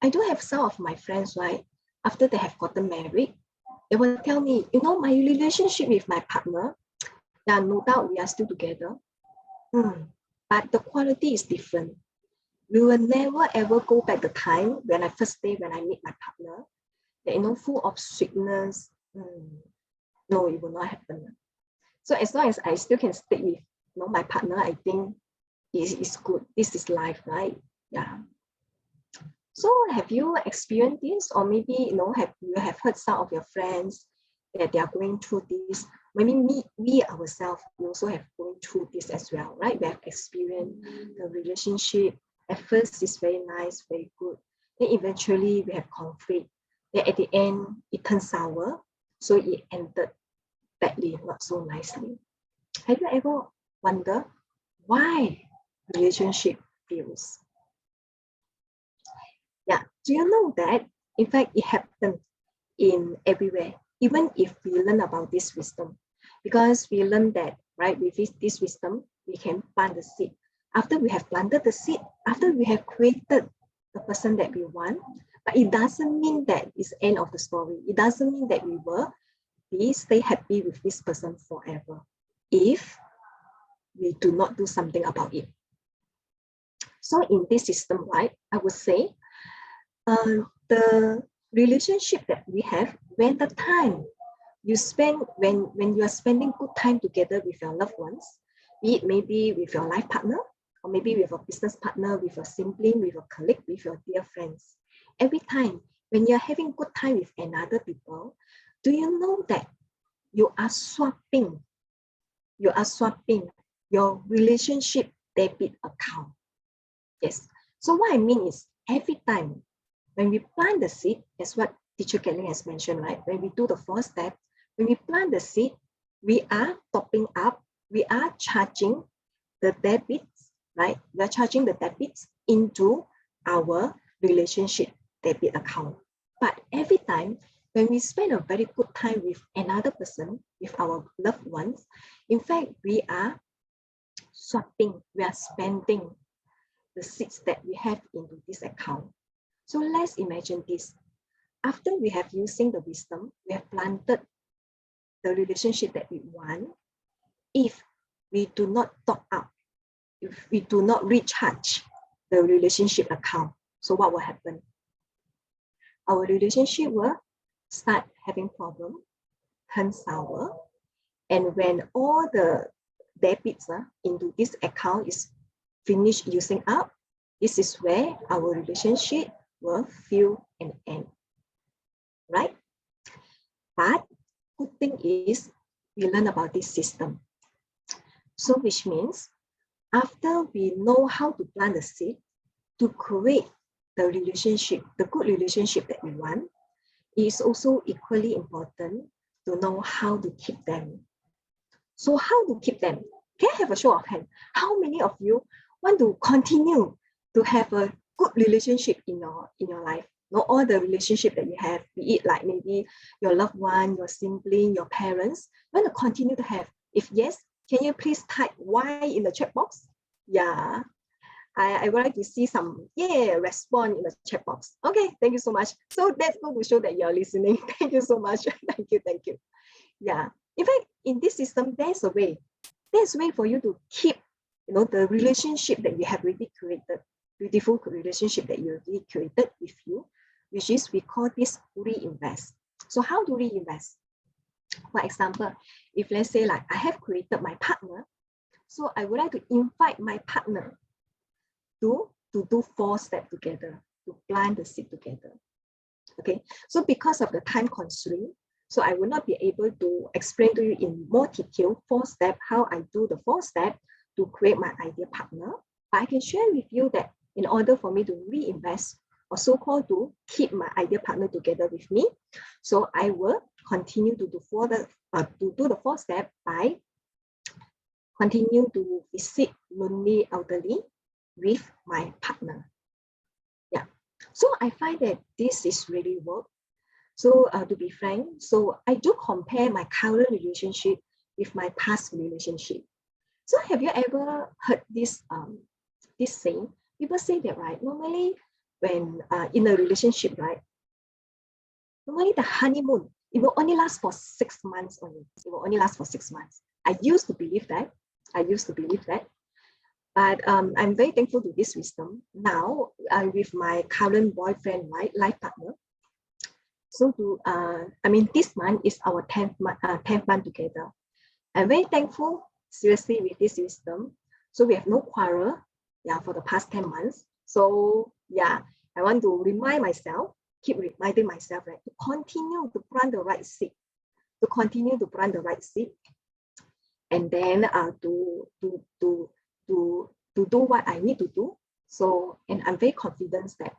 I do have some of my friends, right? After they have gotten married, they will tell me, my relationship with my partner, yeah, no doubt we are still together. But the quality is different. We will never ever go back the time when I meet my partner, that, full of sweetness. No, it will not happen. So as long as I still can stick with my partner, I think is good. This is life, right? Yeah. So have you experienced this, or maybe you have heard some of your friends that they are going through this? Maybe we ourselves, we also have going through this as well, right? We have experienced the relationship. At first, it's very nice, very good. Then eventually, we have conflict. Then at the end, it turns sour. So it ended badly, not so nicely. Have you ever wondered why relationship fails? Yeah. Do you know that, in fact, it happens in everywhere, even if we learn about this wisdom? Because we learn that, right, with this wisdom, we can plant the seed. After we have planted the seed, after we have created the person that we want, but it doesn't mean that it's the end of the story. It doesn't mean that we will stay happy with this person forever if we do not do something about it. So in this system, right, I would say the relationship that we have, when the time you spend, when you are spending good time together with your loved ones, be it maybe with your life partner or maybe with a business partner, with a sibling, with a colleague, with your dear friends. Every time when you're having good time with another people, do you know that you are swapping your relationship debit account? Yes. So what I mean is, every time when we plant the seed, as what Teacher Kelly has mentioned, right? When we do the 4 steps, when we plant the seed, we are topping up, we are charging the debits, right? We are charging the debits into our relationship debit account. But every time when we spend a very good time with another person, with our loved ones, in fact, we are swapping, we are spending the seeds that we have into this account. So let's imagine this. After we have using the wisdom, we have planted the relationship that we want. If we do not top up, if we do not recharge the relationship account, so what will happen? Our relationship will start having problem, turn sour, and when all the debits into this account is finished using up, this is where our relationship will feel an end, right? But good thing is we learn about this system. So which means after we know how to plant the seed to create the relationship, the good relationship that we want, it is also equally important to know how to keep them. So how to keep them? Can I have a show of hands? How many of you want to continue to have a good relationship in your life? Not all the relationship that you have, be it like maybe your loved one, your sibling, your parents, you want to continue to have. If yes, can you please type Y in the chat box? Yeah, I would like to see some response in the chat box. Okay, thank you so much. So that's going to show that you're listening. Thank you so much. Thank you. Yeah, in fact, in this system, there's a way. There's a way for you to keep, the relationship that you have already created, beautiful relationship that you already created with you, which is we call this reinvest. So how to reinvest? For example, if let's say like I have created my partner, so I would like to invite my partner to do 4 steps together, to plant the seed together. Okay, so because of the time constraint, so I will not be able to explain to you in more detail 4 steps, how I do the 4 steps to create my ideal partner. But I can share with you that in order for me to reinvest, or so-called to keep my ideal partner together with me, so I will continue to do the 4 steps by continue to visit lonely elderly with my partner. Yeah, so I find that this is really work. So to be frank, so I do compare my current relationship with my past relationship. So have you ever heard this saying? People say that, right? Normally, when in a relationship, right? Normally the honeymoon, it will only last for 6 months only. It will only last for 6 months. I used to believe that. But I'm very thankful to this wisdom. Now, with my current boyfriend, right, life partner. So this month is our 10th month together. I'm very thankful, seriously, with this wisdom. So we have no quarrel, for the past 10 months. So I want to remind myself, keep reminding myself, right, to continue to plant the right seed, and then to do what I need to do. So, and I'm very confident that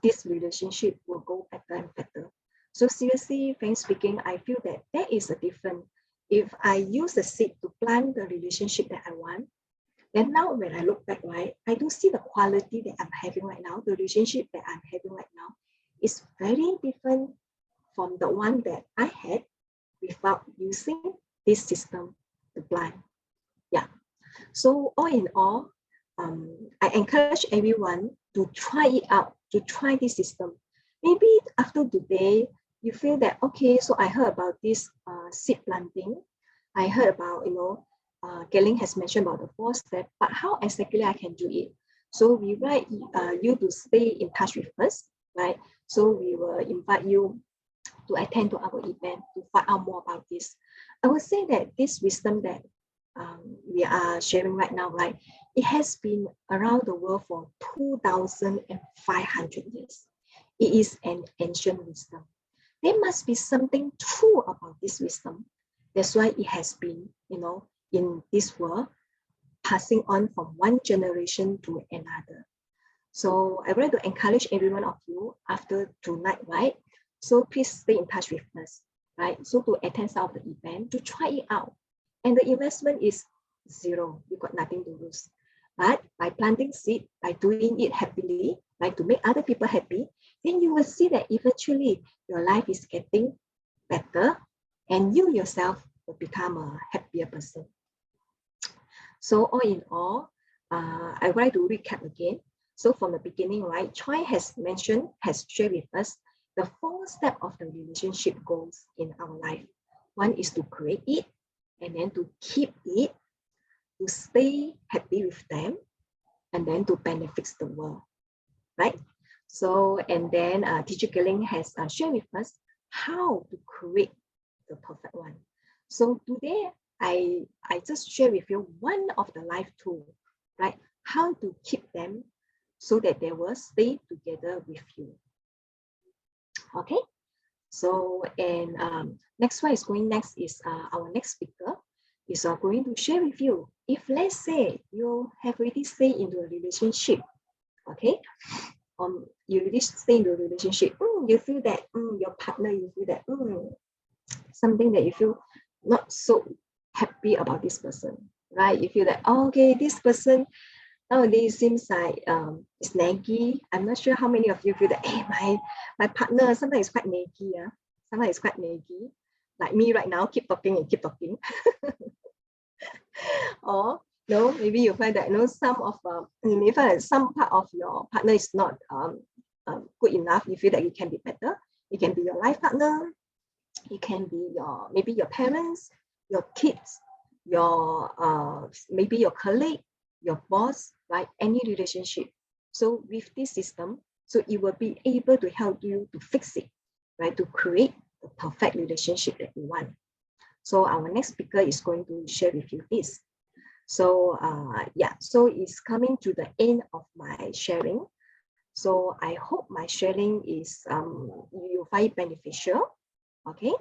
this relationship will go better and better. So seriously, frankly speaking, I feel that there is a difference. If I use the seed to plant the relationship that I want, then now when I look back, right, I do see the quality that I'm having right now, the relationship that I'm having right now is very different from the one that I had without using this system to plant. Yeah. So all in all, I encourage everyone to try it out, to try this system. Maybe after today, you feel that, okay, so I heard about this seed planting. I heard about, Kelly has mentioned about the 4 steps, but how exactly I can do it? So we write you to stay in touch with us, right? So we will invite you to attend to our event to find out more about this. I would say that this wisdom that we are sharing right now, right, It has been around the world for 2,500 years. It is an ancient wisdom. There must be something true about this wisdom. That's why it has been, in this world, passing on from one generation to another. So I would like to encourage every one of you after tonight, right? So please stay in touch with us, right? So to attend some of the event, to try it out. And the investment is zero. You got nothing to lose. But by planting seed, by doing it happily, like to make other people happy, then you will see that eventually your life is getting better and you yourself will become a happier person. So all in all, I would like to recap again. So from the beginning, right, Choi has shared with us the 4 steps of the relationship goals in our life. One is to create it, and then to keep it, to stay happy with them, and then to benefit the world, right? So, and then Teacher Keling has shared with us how to create the perfect one. So today, I just share with you one of the life tools, right? How to keep them so that they will stay together with you. Okay, so and next one is going next is our next speaker is going to share with you. If let's say you have already stayed into a relationship, okay, you already stay in a relationship, you feel that your partner, you feel that something that you feel not so happy about this person, right? You feel that, oh, okay, this person nowadays seems like it's naggy. I'm not sure how many of you feel that, hey, my partner sometimes is quite naggy. Sometimes it's quite naggy. Like me right now, keep talking and keep talking. Or no, maybe you find that some of maybe some part of your partner is not good enough. You feel that it can be better. It can be your life partner. It can be maybe your parents, your kids, your maybe your colleague, your boss, right? Any relationship. So with this system, so it will be able to help you to fix it, right? To create the perfect relationship that you want. So our next speaker is going to share with you this. So yeah, so it's coming to the end of my sharing. So I hope my sharing is you find it beneficial. Okay.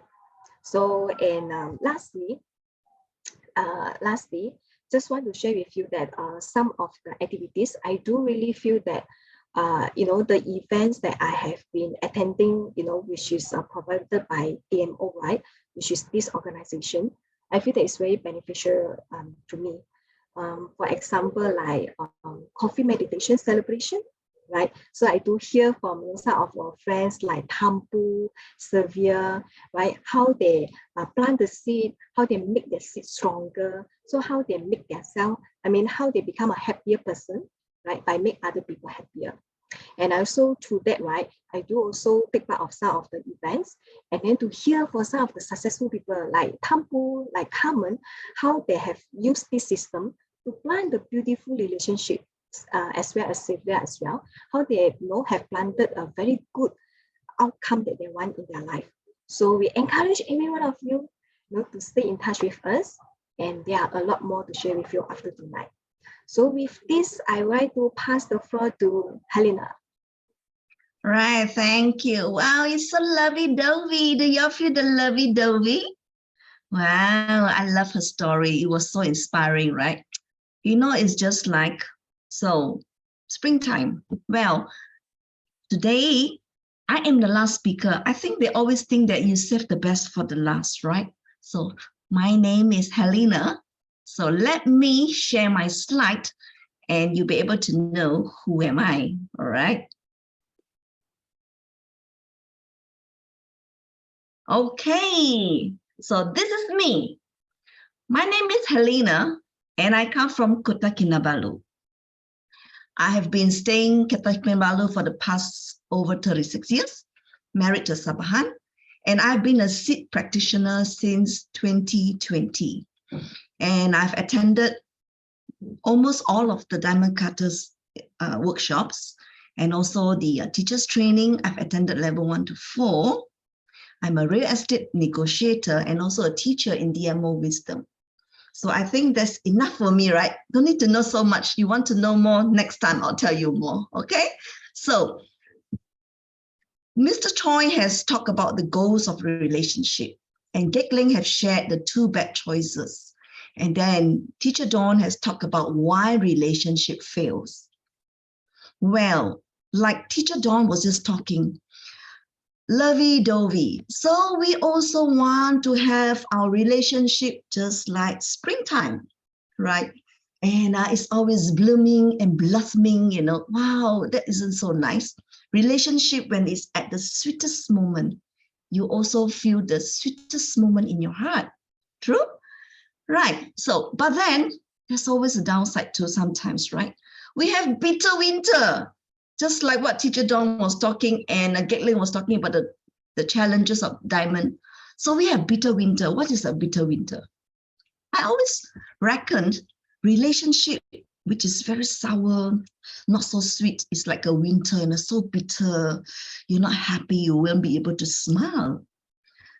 So and lastly, just want to share with you that some of the activities, I do really feel that the events that I have been attending, which is provided by AMO, right, which is this organization, I feel that it's very beneficial to me. For example, like coffee meditation celebration, right? So I do hear from some of our friends like Tampu, Severe, right? How they plant the seed, how they make the seed stronger. So how they make themselves, how they become a happier person, right? By make other people happier. And also through that, right, I do also take part of some of the events, and then to hear from some of the successful people like Tampu, like Carmen, how they have used this system to plant the beautiful relationship, as well as Sylvia as well, how they have planted a very good outcome that they want in their life. So we encourage every one of you, to stay in touch with us, and there are a lot more to share with you after tonight. So with this, I would like to pass the floor to Helena. Right, thank you. Wow, it's so lovey-dovey. Do you feel the lovey-dovey? Wow, I love her story. It was so inspiring, right? It's just like, so springtime. Well, today, I am the last speaker. I think they always think that you save the best for the last, right? So my name is Helena. So let me share my slide and you'll be able to know who am I, all right? Okay, so this is me. My name is Helena and I come from Kota Kinabalu. I have been staying in Kota Kinabalu for the past over 36 years, married to Sabahan, and I've been a seed practitioner since 2020. And I've attended almost all of the Diamond Cutters workshops and also the teachers training. I've attended level 1 to 4. I'm a real estate negotiator and also a teacher in DMO Wisdom. So I think that's enough for me, right? Don't need to know so much. You want to know more, next time I'll tell you more, okay? So Mr. Choi has talked about the goals of relationship, and Gekling have shared the 2 bad choices. And then Teacher Dawn has talked about why relationship fails. Well, like Teacher Dawn was just talking, lovey-dovey. So we also want to have our relationship just like springtime, right? And it's always blooming and blossoming, you know. Wow, that isn't so nice. Relationship, when it's at the sweetest moment, you also feel the sweetest moment in your heart. True? Right. So, but then there's always a downside too sometimes, right? We have bitter winter, just like what Teacher Dawn was talking and Gekling was talking about the challenges of diamond. So we have bitter winter. What is a bitter winter? I always reckoned relationship, which is very sour, not so sweet, it's like a winter and it's so bitter. You're not happy, you won't be able to smile.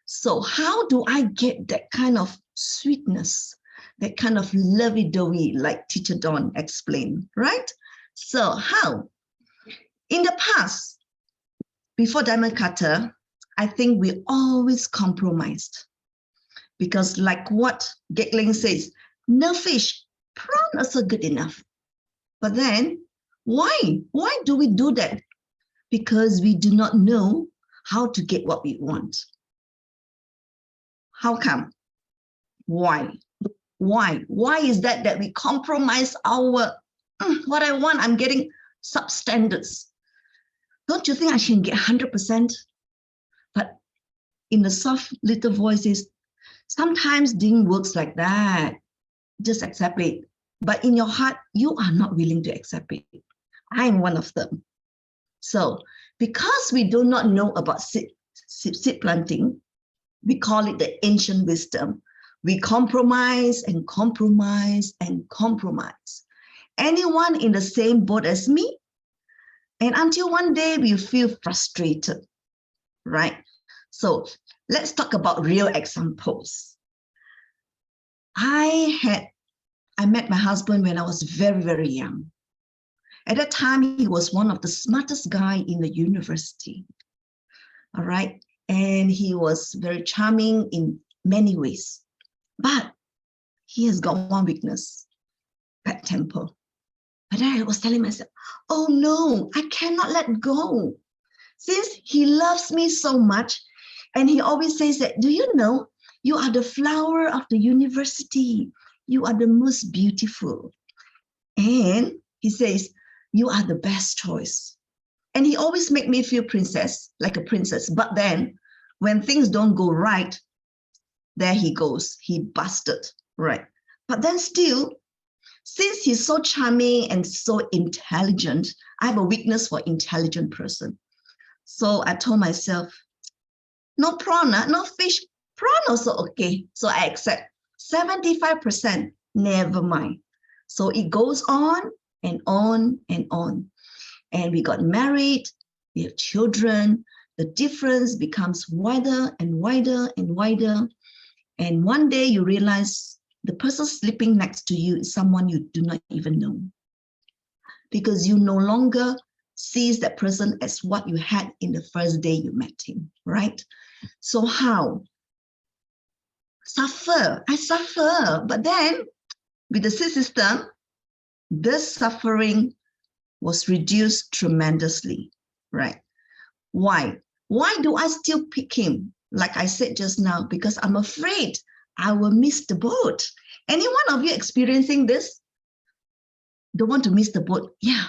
So how do I get that kind of sweetness, that kind of lovey-dovey, like Teacher Dawn explained, right? So how? In the past, before Diamond Cutter, I think we always compromised. Because like what Gekling says, no fish, prawn also good enough. But then, why? Why do we do that? Because we do not know how to get what we want. How come? Why? Why? Why is that we compromise our, what I want, I'm getting substandards. Don't you think I can get 100%? But in the soft little voices, sometimes didn't works like that. Just accept it. But in your heart, you are not willing to accept it. I'm one of them. So because we do not know about seed planting, we call it the ancient wisdom. We compromise and compromise and compromise. Anyone in the same boat as me? And until one day we feel frustrated, right? So let's talk about real examples. I met my husband when I was very, very young. At that time, he was one of the smartest guy in the university. All right. And he was very charming in many ways. But he has got one weakness, bad temper. But then I was telling myself, oh no, I cannot let go. Since he loves me so much, and he always says that, do you know, you are the flower of the university. You are the most beautiful. And he says, you are the best choice. And he always make me feel princess, like a princess. But then when things don't go right, there he goes, he busted, right? But then still, since he's so charming and so intelligent, I have a weakness for intelligent person. So I told myself, no prawn, no fish, prawn also okay. So I accept 75%, never mind. So it goes on and on and on. And we got married, we have children, the difference becomes wider and wider and wider. And one day you realize the person sleeping next to you is someone you do not even know. Because you no longer sees that person as what you had in the first day you met him, right? So how? Suffer, I suffer. But then with the seed system, this suffering was reduced tremendously, right? Why? Why do I still pick him? Like I said just now, because I'm afraid I will miss the boat. Any one of you experiencing this? Don't want to miss the boat? Yeah,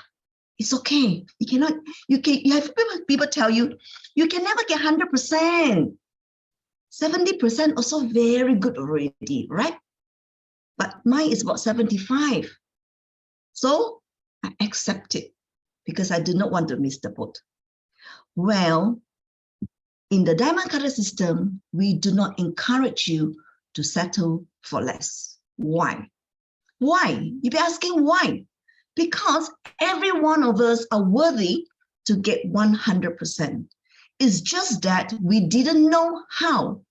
it's okay. You have people tell you, you can never get 100%. 70% also very good already, right? But mine is about 75. So I accept it because I do not want to miss the boat. Well, in the Diamond Cutter system, we do not encourage you to settle for less. Why? Why? You'll be asking why? Because every one of us are worthy to get 100%. It's just that we didn't know how.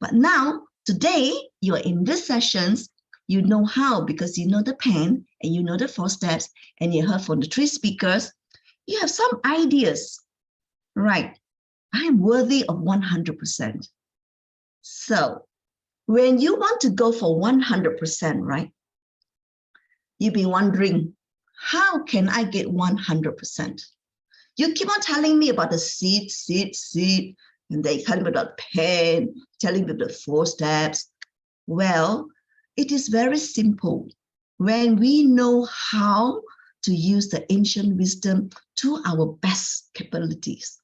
But now, today, you're in these sessions, You know how because you know the pen and you know the 4 steps and you heard from the 3 speakers. You have some ideas, right? I'm worthy of 100%. So when you want to go for 100%, right? You'll be wondering, how can I get 100%? You keep on telling me about the seed, and they tell me about pen, telling me the 4 steps. Well, it is very simple. When we know how to use the ancient wisdom to our best capabilities,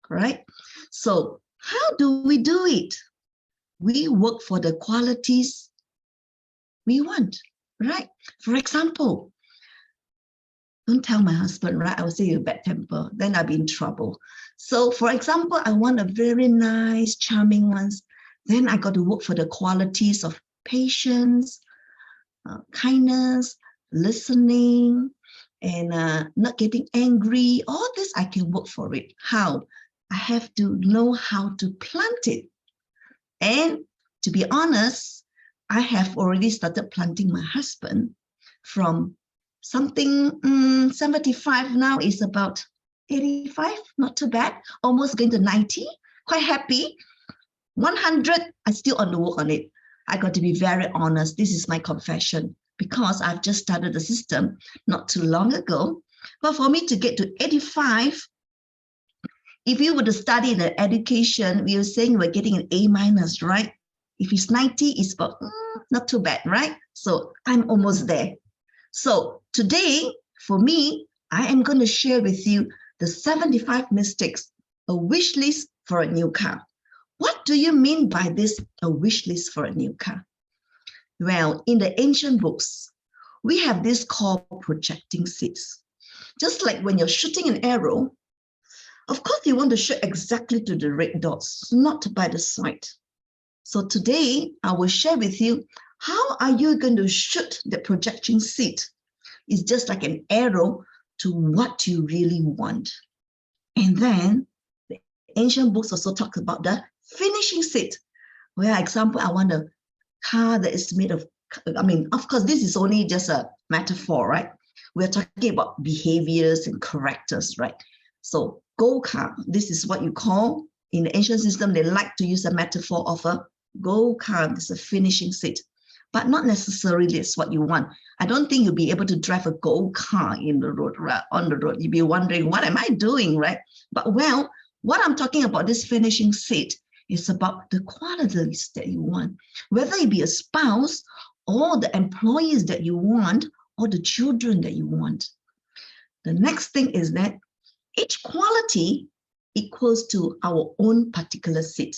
right? So how do we do it? We work for the qualities we want, right? For example, don't tell my husband, right? I will say you're bad temper, then I'll be in trouble. So for example, I want a very nice, charming ones. Then I got to work for the qualities of patience, kindness, listening, and not getting angry. All this I can work for it. How? I have to know how to plant it. And to be honest, I have already started planting my husband from something 75, now is about 85, not too bad, almost going to 90, quite happy. 100, I still on the work on it. I got to be very honest. This is my confession because I've just started the system not too long ago. But for me to get to 85, if you were to study the education, we were saying we're getting an A-, right? If it's 90, it's about not too bad, right? So I'm almost there. So today, for me, I am going to share with you the 75 mistakes, a wish list for a new car. What do you mean by this, a wish list for a new car? Well, in the ancient books, we have this called projecting seeds. Just like when you're shooting an arrow, of course you want to shoot exactly to the red dots, not by the side. So today, I will share with you, how are you going to shoot the projection seed? It's just like an arrow to what you really want. And then the ancient books also talk about the finishing seed. Where, example, I want a car that is made of, of course, this is only just a metaphor, right? We're talking about behaviors and characters, right? So gold car, this is what you call, in the ancient system, they like to use a metaphor of a gold car, this is a finishing seed. But not necessarily it's what you want. I don't think you'll be able to drive a gold car in the road, right? On the road. You'll be wondering, what am I doing, right? But well, what I'm talking about, this finishing seed, is about the qualities that you want, whether it be a spouse or the employees that you want or the children that you want. The next thing is that each quality equals to our own particular seed,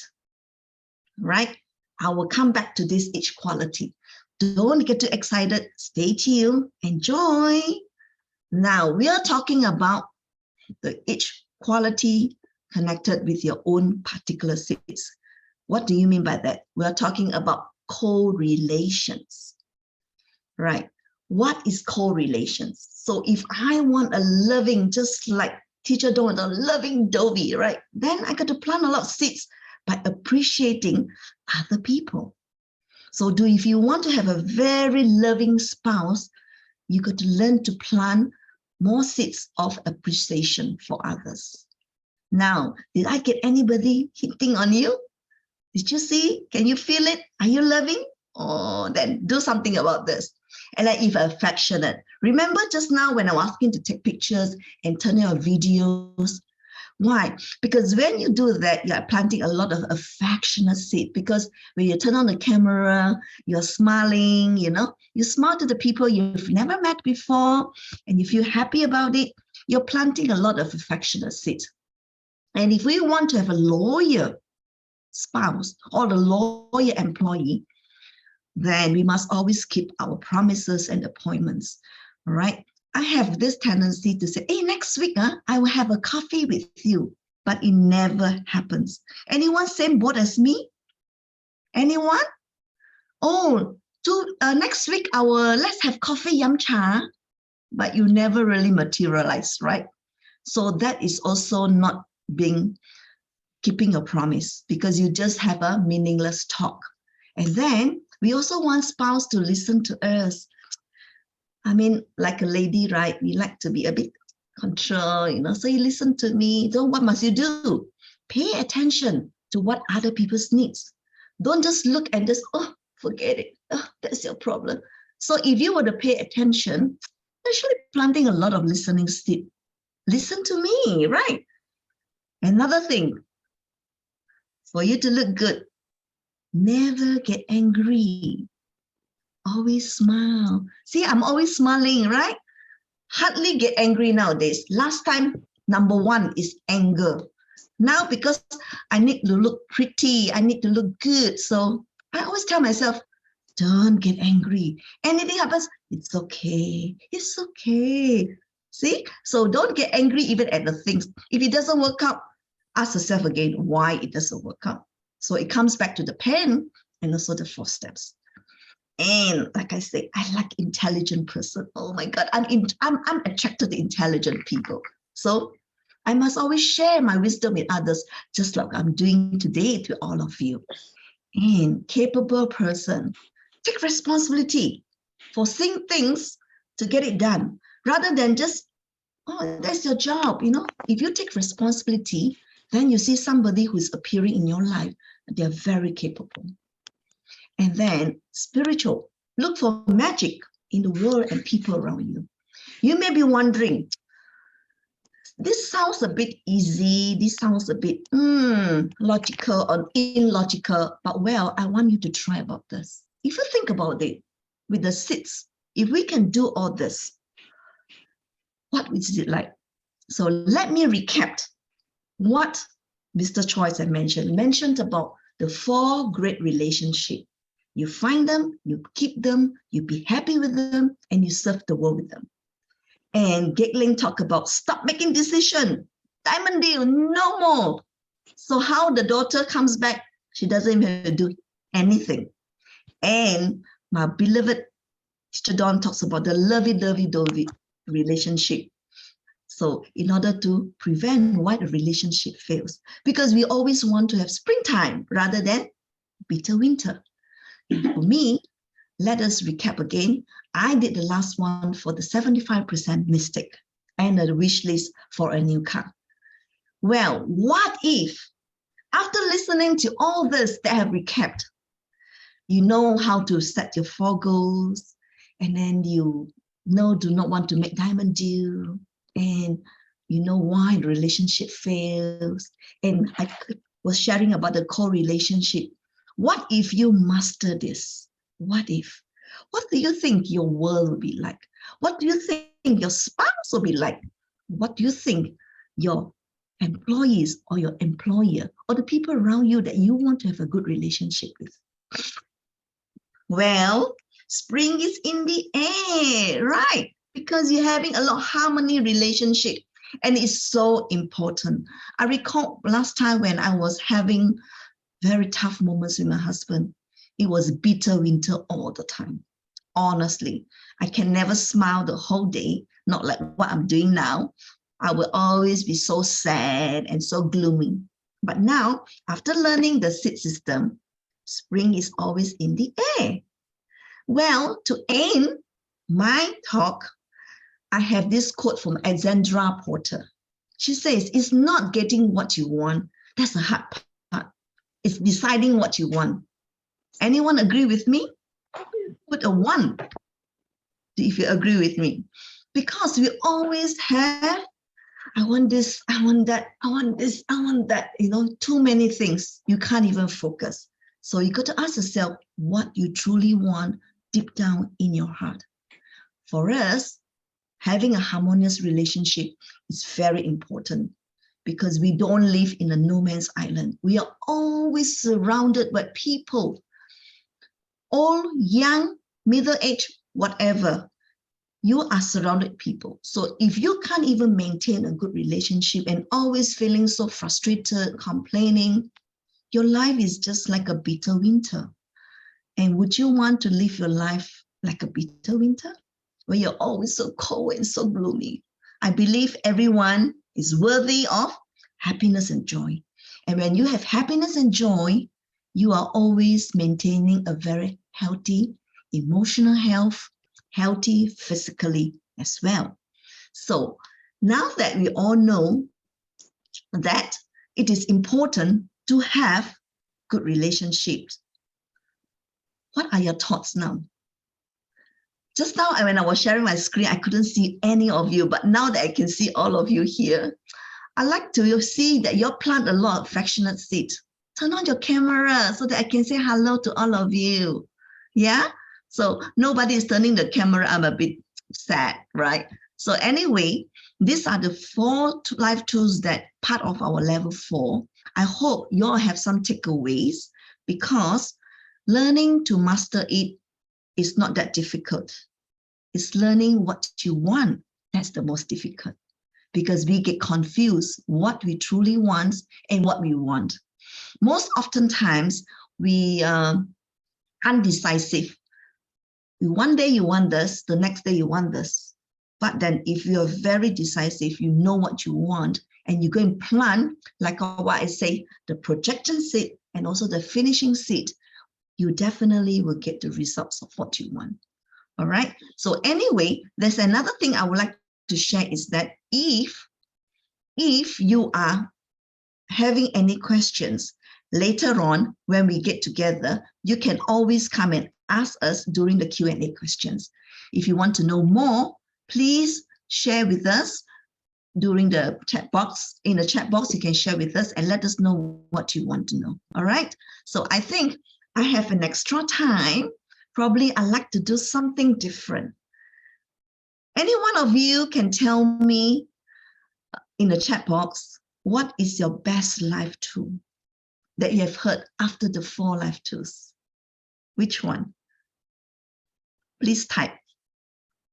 right? I will come back to this each quality. Don't get too excited. Stay tuned. Enjoy. Now we are talking about the each quality connected with your own particular seeds. What do you mean by that? We are talking about correlations, right? What is correlations? So if I want a loving, just like Teacher Dawn, a loving Dovey, right? Then I got to plant a lot of seeds by appreciating other people. So if you want to have a very loving spouse, you got to learn to plant more seeds of appreciation for others. Now, did I get anybody hitting on you? Did you see? Can you feel it? Are you loving? Oh, then do something about this. And like if affectionate. Remember just now when I was asking to take pictures and turn your videos? Why? Because when you do that, you're planting a lot of affectionate seed. Because when you turn on the camera, you're smiling, you smile to the people you've never met before, and you feel happy about it, you're planting a lot of affectionate seed. And if we want to have a loyal spouse or a loyal employee, then we must always keep our promises and appointments, all right? I have this tendency to say, hey, next week, I will have a coffee with you, but it never happens. Anyone same boat as me? Anyone? Oh, next week, let's have coffee, yum cha, but you never really materialize, right? So that is also not keeping a promise because you just have a meaningless talk. And then We also want spouse to listen to us. I mean, like a lady, right? We like to be a bit control, so you listen to me. So what must you do? Pay attention to what other people's needs. Don't just look and just, oh, forget it. Oh, that's your problem. So if you were to pay attention, actually planting a lot of listening seed. Listen to me, right? Another thing, for you to look good, never get angry. Always smile. See, I'm always smiling, right? Hardly get angry nowadays. Last time, number one is anger. Now, because I need to look pretty, I need to look good. So I always tell myself, don't get angry. Anything happens, it's okay. It's okay. See? So don't get angry even at the things. If it doesn't work out, ask yourself again why it doesn't work out. So it comes back to the pen and also the 4 steps. And like I say, I like intelligent person. Oh my God, I'm attracted to intelligent people. So I must always share my wisdom with others, just like I'm doing today to all of you. And capable person, take responsibility for seeing things to get it done, rather than just, oh, that's your job. If you take responsibility, then you see somebody who is appearing in your life, they're very capable. And then spiritual, look for magic in the world and people around you. You may be wondering, this sounds a bit easy, this sounds a bit logical or illogical, but well, I want you to try about this. If you think about it, with the seeds, if we can do all this, what is it like? So let me recap what Mr. Choi had mentioned about the 4 great relationships. You find them, you keep them, you be happy with them, and you serve the world with them. And Gatling talked about stop making decisions. Diamond deal, no more. So how the daughter comes back, she doesn't even have to do anything. And my beloved Teacher Dawn talks about the lovey-dovey relationship. So in order to prevent why the relationship fails, because we always want to have springtime rather than bitter winter. For me, let us recap again. I did the last one for the 75% mistake and a wish list for a new car. Well, what if, after listening to all this that I have recapped, you know how to set your 4 goals, and then you do not want to make diamond deal, and you know why the relationship fails, and I was sharing about the co-relationship. What if you master this? What if? What do you think your world will be like? What do you think your spouse will be like? What do you think your employees or your employer or the people around you that you want to have a good relationship with? Well, spring is in the air, right? Because you're having a lot of harmony relationship, and it's so important. I recall last time when I was having very tough moments with my husband, it was bitter winter all the time. Honestly, I can never smile the whole day, not like what I'm doing now. I will always be so sad and so gloomy. But now, after learning the seed system, spring is always in the air. Well, to end my talk, I have this quote from Alexandra Porter. She says, it's not getting what you want. That's the hard part. It's deciding what you want. Anyone agree with me? Put a 1 if you agree with me. Because we always have, I want this, I want that, I want this, I want that, too many things. You can't even focus. So you got to ask yourself what you truly want deep down in your heart. For us, having a harmonious relationship is very important, because we don't live in a no man's island. We are always surrounded by people, all young, middle-aged, whatever. You are surrounded people. So if you can't even maintain a good relationship and always feeling so frustrated, complaining, your life is just like a bitter winter. And would you want to live your life like a bitter winter, where you're always so cold and so gloomy? I believe everyone is worthy of happiness and joy. And when you have happiness and joy, you are always maintaining a very healthy emotional health, healthy physically as well. So now that we all know that it is important to have good relationships, what are your thoughts now? Just now, when I was sharing my screen, I couldn't see any of you, but now that I can see all of you here, I like to see that you plant a lot of affectionate seeds. Turn on your camera so that I can say hello to all of you. Yeah? So nobody is turning the camera. I'm a bit sad, right? So anyway, these are the 4 life tools that part of our level 4. I hope you all have some takeaways, because learning to master it is not that difficult. It's learning what you want. That's the most difficult, because we get confused what we truly want and what we want. Most oftentimes, we are undecisive. One day you want this, the next day you want this. But then if you're very decisive, you know what you want, and you go and plan, like what I say, the projection seed and also the finishing seed, you definitely will get the results of what you want. All right. So anyway, there's another thing I would like to share is that if you are having any questions later on when we get together, you can always come and ask us during the Q&A questions. If you want to know more, please share with us during the chat box. In the chat box, you can share with us and let us know what you want to know. All right. So I think I have an extra time. Probably I'd like to do something different. Any one of you can tell me in the chat box, what is your best life tool that you have heard after the 4 life tools? Which one? Please type.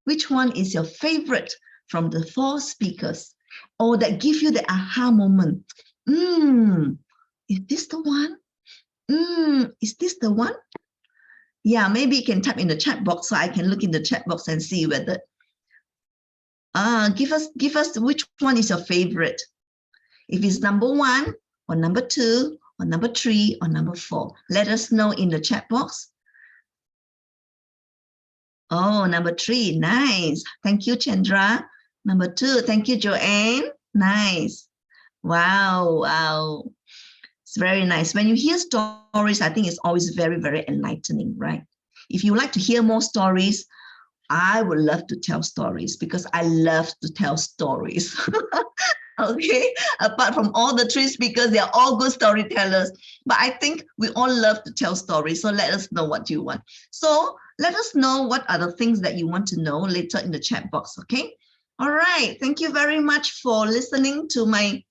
Which one is your favorite from the 4 speakers, or that give you the aha moment? Is this the one? Is this the one? Yeah, maybe you can type in the chat box so I can look in the chat box and see whether. Give us which one is your favorite. If it's number 1 or number 2 or number 3 or number 4, let us know in the chat box. Oh, number 3, nice. Thank you, Chandra. Number 2, thank you, Joanne. Nice. Wow. It's very nice. When you hear stories, I think it's always very, very enlightening, right? If you like to hear more stories, I would love to tell stories, because I love to tell stories. Okay, apart from all the 3 speakers, they're all good storytellers. But I think we all love to tell stories. So let us know what you want. So let us know what are the things that you want to know later in the chat box, okay? All right, thank you very much for listening to my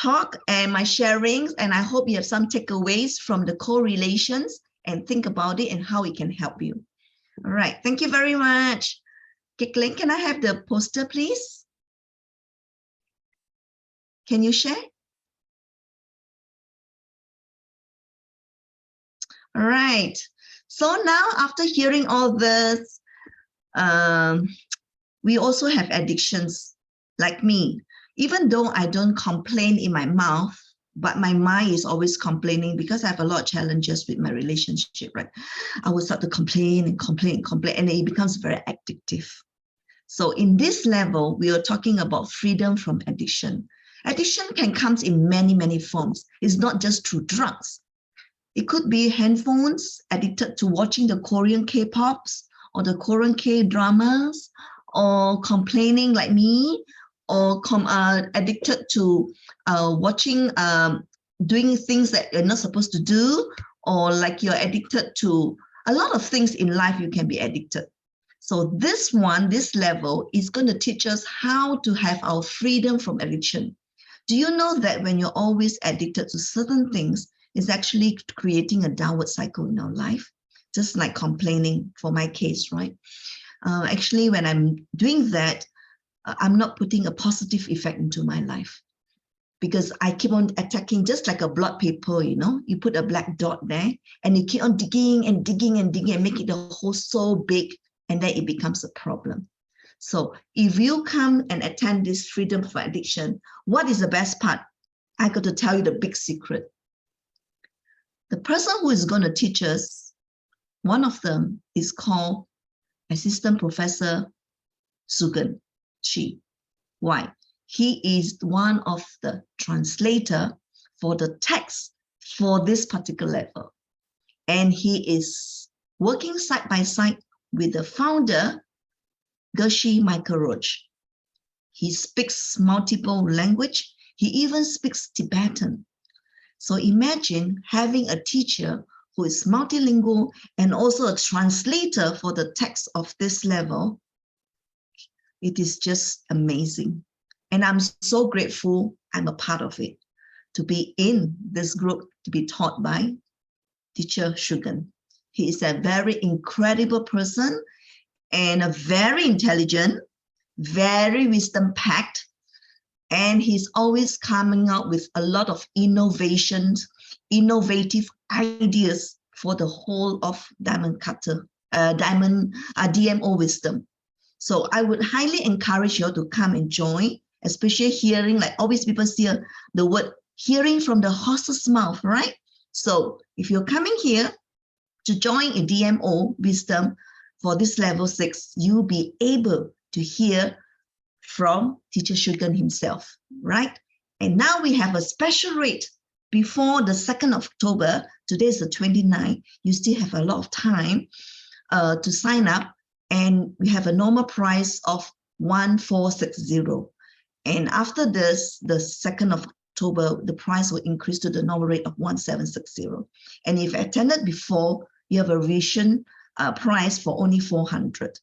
talk and my sharings. And I hope you have some takeaways from the correlations and think about it and how it can help you. All right, thank you very much. Kik Ling, can I have the poster, please? Can you share? All right. So now, after hearing all this, we also have addictions like me. Even though I don't complain in my mouth, but my mind is always complaining, because I have a lot of challenges with my relationship, right? I will start to complain, and it becomes very addictive. So in this level, we are talking about freedom from addiction. Addiction can come in many, many forms. It's not just through drugs. It could be handphones, addicted to watching the Korean K-pops or the Korean K-dramas, or complaining like me, or addicted to watching, doing things that you're not supposed to do, or like you're addicted to a lot of things in life. You can be addicted. So this level is going to teach us how to have our freedom from addiction. Do you know that when you're always addicted to certain things, it's actually creating a downward cycle in our life? Just like complaining for my case, right? Actually, when I'm doing that, I'm not putting a positive effect into my life, because I keep on attacking, just like a blood paper, you know, you put a black dot there and you keep on digging and make it a hole so big, and then it becomes a problem. So if you come and attend this freedom for addiction, what is the best part? I got to tell you the big secret. The person who is going to teach us One of them is called Assistant Professor Sugan Chi. Why? He is one of the translator for the text for this particular level. And he is working side by side with the founder, Geshe Michael Roach. He speaks multiple language. He even speaks Tibetan. So imagine having a teacher who is multilingual and also a translator for the text of this level. It is just amazing. And I'm so grateful I'm a part of it, to be in this group, to be taught by Teacher Sugan. He is a very incredible person and a very intelligent, very wisdom-packed, and he's always coming out with a lot of innovations, innovative ideas for the whole of DMO wisdom. So I would highly encourage you to come and join, especially hearing, like always people see the word hearing from the horse's mouth, right? So if you're coming here to join a DMO wisdom for this level 6, you'll be able to hear from Teacher Sugan himself, right? And now we have a special rate before the 2nd of October. Today is the 29th. You still have a lot of time to sign up. And we have a normal price of 1460. And after this, the 2nd of October, the price will increase to the normal rate of 1760. And if attended before, you have a revision price for only 400.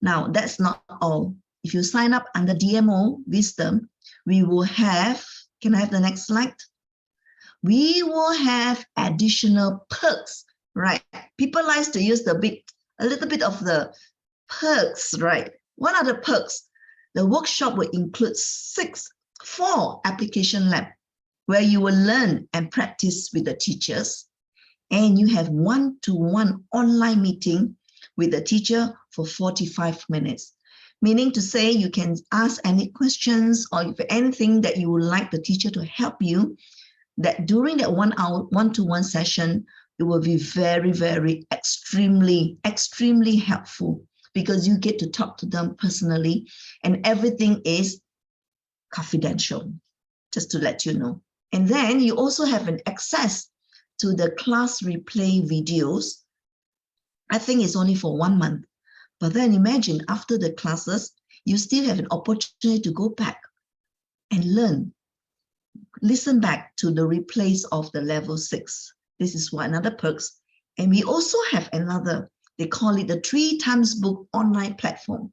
Now, that's not all. If you sign up under DMO Wisdom, we will have, can I have the next slide? We will have additional perks, right? People like to use a little bit of the perks, right? What are the perks? The workshop will include 4 application lab where you will learn and practice with the teachers, and you have one-to-one online meeting with the teacher for 45 minutes. Meaning to say you can ask any questions or if anything that you would like the teacher to help you, that during that 1 hour, one-to-one session, it will be very, very extremely helpful because you get to talk to them personally and everything is confidential, just to let you know. And then you also have an access to the class replay videos. I think it's only for 1 month. But then imagine after the classes, you still have an opportunity to go back and learn, listen back to the replays of the level 6. This is one another perks. And we also have another, they call it the 3 times book online platform.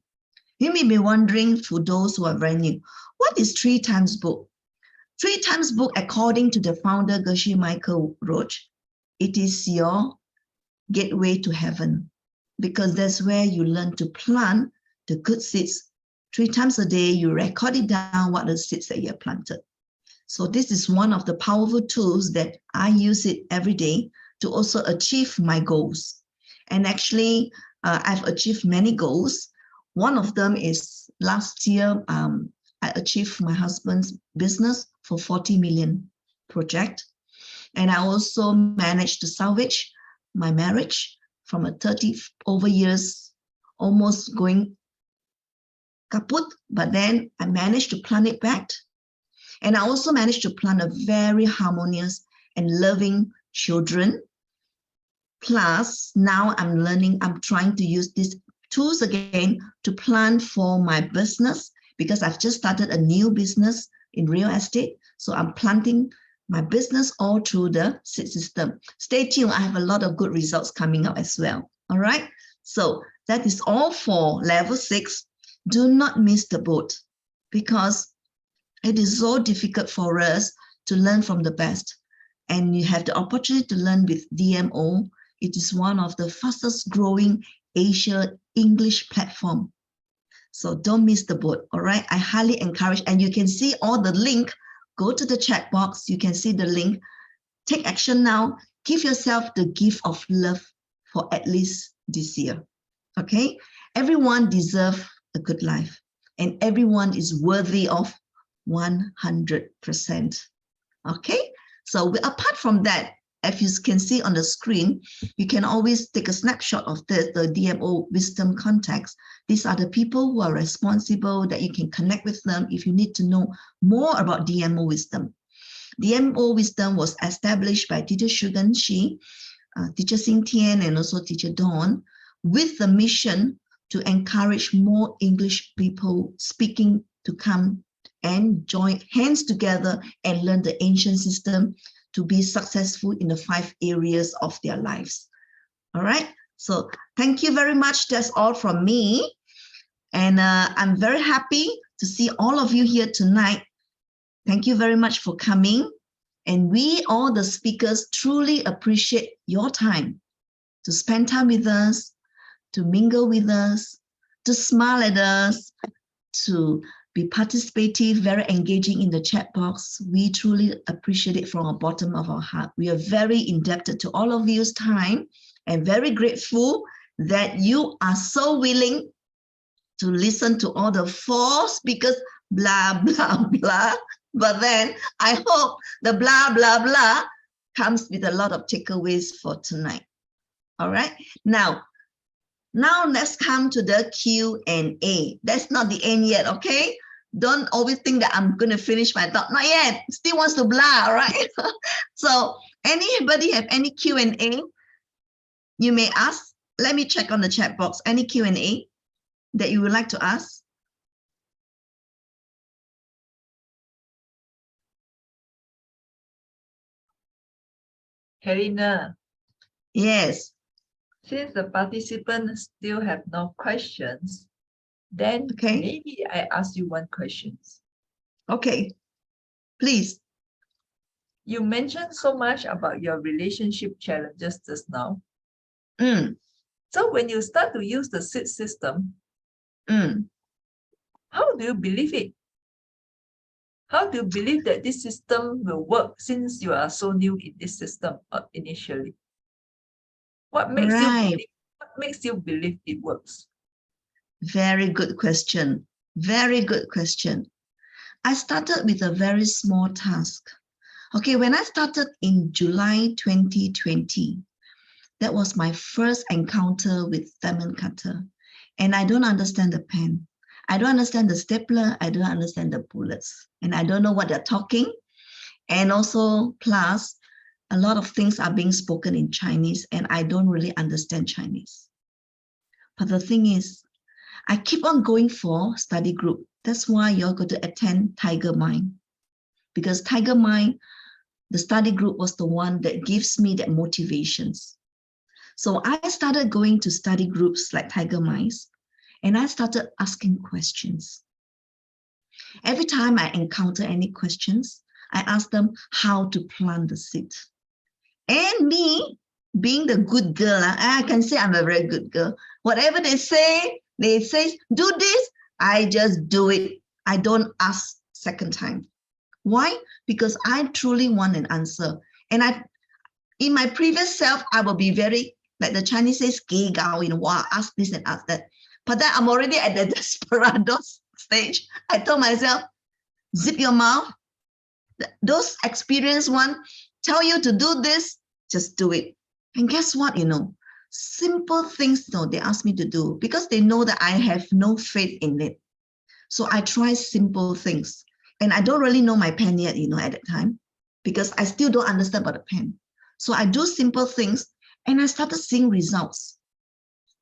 You may be wondering, for those who are brand new, what is 3 times book? 3 times book, according to the founder, Geshe Michael Roach, it is your gateway to heaven, because that's where you learn to plant the good seeds. 3 times a day, you record it down what the seeds that you have planted. So this is one of the powerful tools that I use it every day to also achieve my goals. And actually, I've achieved many goals. One of them is last year, I achieved my husband's business for 40 million project. And I also managed to salvage my marriage from a 30 over years, almost going kaput, but then I managed to plant it back. And I also managed to plant a very harmonious and loving children. Plus, now I'm trying to use these tools again to plan for my business, because I've just started a new business in real estate. So I'm planting my business all through the seed system. Stay tuned. I have a lot of good results coming up as well. All right. So that is all for level 6. Do not miss the boat, because it is so difficult for us to learn from the best. And you have the opportunity to learn with DMO. It is one of the fastest growing Asia English platform. So don't miss the boat. All right. I highly encourage, and you can see all the link. Go to the chat box. You can see the link. Take action now. Give yourself the gift of love for at least this year. Okay. Everyone deserves a good life, and everyone is worthy of 100%. Okay. So apart from that, If you can see on the screen, you can always take a snapshot of this, the DMO wisdom context. These are the people who are responsible that you can connect with them if you need to know more about DMO wisdom. DMO wisdom was established by Teacher Shugen Shi, Teacher Xing Tian, and also Teacher Dawn, with the mission to encourage more English people speaking to come and join hands together and learn the ancient system to be successful in the 5 areas of their lives. All right, so thank you very much. That's all from me. And I'm very happy to see all of you here tonight. Thank you very much for coming. And we, all the speakers, truly appreciate your time to spend time with us, to mingle with us, to smile at us, to be participative, very engaging in the chat box. We truly appreciate it from the bottom of our heart. We are very indebted to all of you's time and very grateful that you are so willing to listen to all the 4 speakers, blah, blah, blah. But then I hope the blah, blah, blah comes with a lot of takeaways for tonight. All right. Now let's come to the Q&A. That's not the end yet, okay? Don't always think that I'm going to finish my talk. Not yet. Still wants to blah, right? So anybody have any Q&A? You may ask. Let me check on the chat box. Any Q&A that you would like to ask? Helena, Yes. since the participants still have no questions, then Okay. maybe I ask you one question. Okay. Please. You mentioned so much about your relationship challenges just now. So when you start to use the SID system, how do you believe it? How do you believe that this system will work since you are so new in this system initially? What makes you believe it works? Very good question. Very good question. I started with a very small task. Okay, when I started in July 2020, that was my first encounter with diamond cutter. And I don't understand the pen. I don't understand the stapler. I don't understand the bullets. And I don't know what they're talking. And also, plus, a lot of things are being spoken in Chinese, and I don't really understand Chinese. But the thing is, I keep on going for study group. That's why you're going to attend Tiger Mind. Because Tiger Mind, the study group was the one that gives me that motivations. So I started going to study groups like Tiger Minds, and I started asking questions. Every time I encounter any questions, I ask them how to plant the seed. And me, being the good girl, I can say I'm a very good girl. Whatever they say, do this, I just do it. I don't ask second time. Why? Because I truly want an answer. And in my previous self, I will be very, like the Chinese says, gay gao, wow, ask this and ask that. But then I'm already at the desperado stage. I told myself, zip your mouth. Those experienced ones tell you to do this, just do it. And guess what, simple things they ask me to do because they know that I have no faith in it. So I try simple things. And I don't really know my pen yet, at that time, because I still don't understand about the pen. So I do simple things and I started seeing results.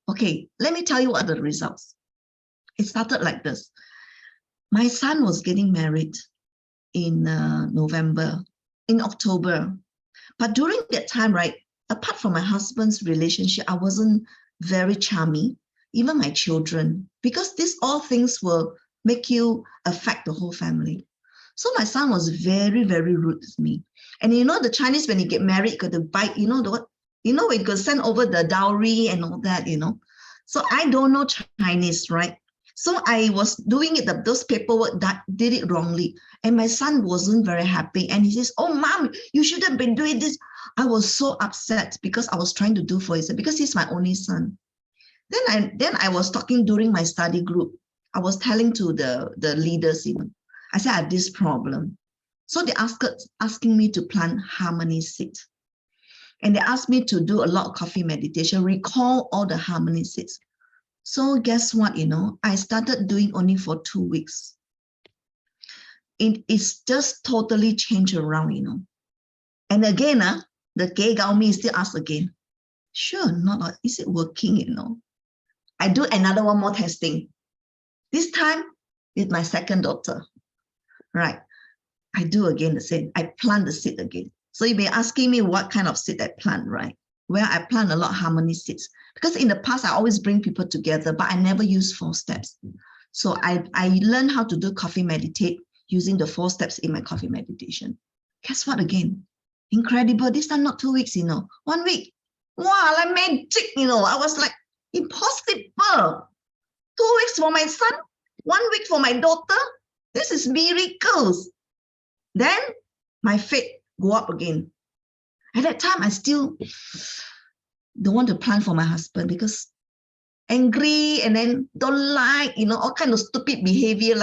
Okay, let me tell you what are the results. It started like this. My son was getting married in October. But during that time, right, apart from my husband's relationship, I wasn't very charming, even my children, because these all things will make you affect the whole family. So my son was very, very rude with me. And the Chinese, when you get married, you got to buy, we got to send over the dowry and all that, So I don't know Chinese, right? So I was doing it, those paperwork that did it wrongly. And my son wasn't very happy. And he says, oh, Mom, you should have been doing this. I was so upset because I was trying to do for him because he's my only son. Then I was talking during my study group. I was telling to the leaders, I said, I have this problem. So they asking me to plant harmony seed. And they asked me to do a lot of coffee meditation, recall all the harmony seeds. So guess what, I started doing only for 2 weeks. It's just totally changed around, And again, the gay gao me still ask again, sure, not, is it working, I do another one more testing. This time with my second daughter, right? I do again the same. I plant the seed again. So you may be asking me what kind of seed I plant, right? Well, I plant a lot of harmony seeds because in the past I always bring people together, but I never use 4 steps. So I learned how to do coffee meditate using the 4 steps in my coffee meditation. Guess what again? Incredible. This time not 2 weeks, 1 week. Wow, like magic, I was like, impossible. 2 weeks for my son, 1 week for my daughter. This is miracles. Then my faith go up again. At that time, I still don't want to plant for my husband because angry and then don't like, all kind of stupid behavior,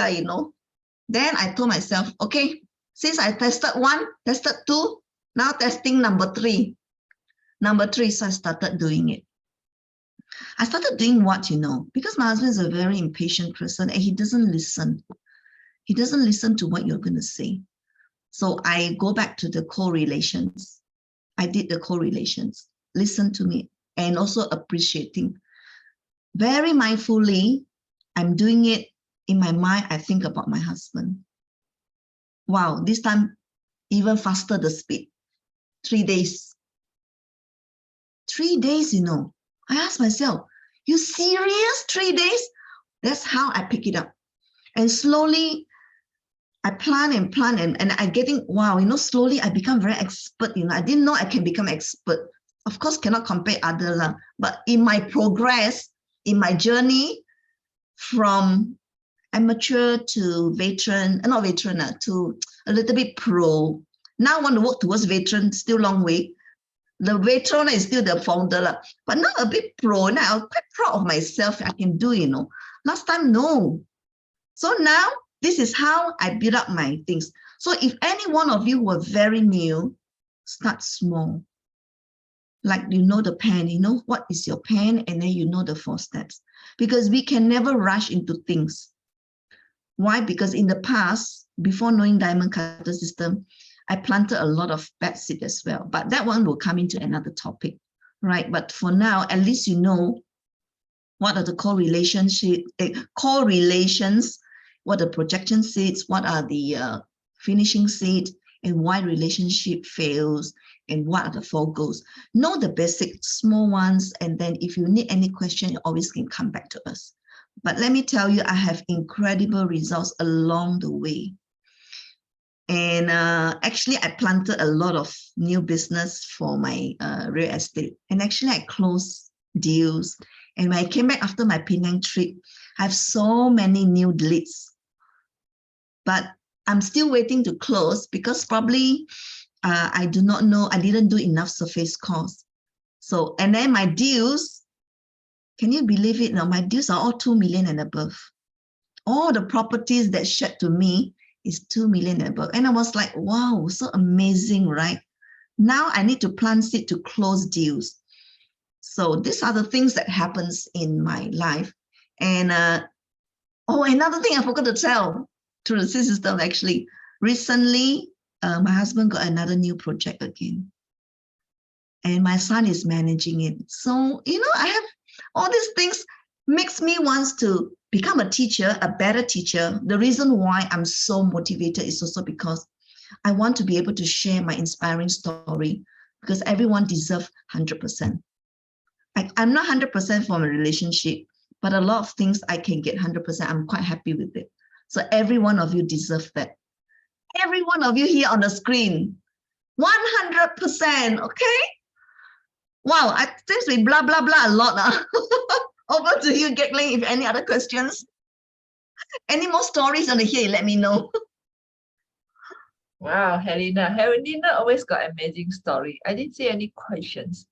Then I told myself, okay, since I tested 1, tested 2, now testing number 3. Number 3, so I started doing it. I started doing what, because my husband is a very impatient person and he doesn't listen. He doesn't listen to what you're going to say. So I go back to the correlations. I did the correlations, listen to me, and also appreciating. Very mindfully, I'm doing it in my mind. I think about my husband. Wow, this time even faster the speed. 3 days. 3 days, I asked myself, you serious? 3 days? That's how I pick it up. And slowly, I plan and I getting, wow, slowly I become very expert, I didn't know I can become expert. Of course, cannot compare other, but in my progress, in my journey from amateur to veteran, not veteran, to a little bit pro. Now I want to work towards veteran, still long way. The veteran is still the founder, but now a bit pro. Now I'm quite proud of myself. I can do, Last time, no. So now, this is how I build up my things. So if any one of you were very new, start small. Like the pen, what is your pen, and then the 4 steps. Because we can never rush into things. Why? Because in the past, before knowing Diamond Cutter System, I planted a lot of bad seed as well. But that one will come into another topic, right? But for now, at least what are the correlations, what are the projection seeds, what are the finishing seeds, and why relationship fails, and what are the 4 goals. Know the basic small ones, and then if you need any question, you always can come back to us. But let me tell you, I have incredible results along the way. And actually, I planted a lot of new business for my real estate. And actually, I closed deals. And when I came back after my Penang trip, I have so many new leads. But I'm still waiting to close because probably I do not know, I didn't do enough surface calls. So, and then my deals, can you believe it now? My deals are all 2 million and above. All the properties that shared to me is 2 million and above. And I was like, wow, so amazing, right? Now I need to plant seed to close deals. So these are the things that happens in my life. And another thing I forgot to tell through the system, actually, recently, my husband got another new project again. And my son is managing it. So, I have all these things makes me want to become a teacher, a better teacher. The reason why I'm so motivated is also because I want to be able to share my inspiring story because everyone deserves 100%. I'm not 100% from a relationship, but a lot of things I can get 100%. I'm quite happy with it. So every one of you deserve that. Every one of you here on the screen, 100%, okay? Wow, I seems to be blah, blah, blah a lot. Over to you, Gatling, if any other questions. Any more stories on the here, let me know. Wow, Helena. Helena always got amazing story. I didn't see any questions.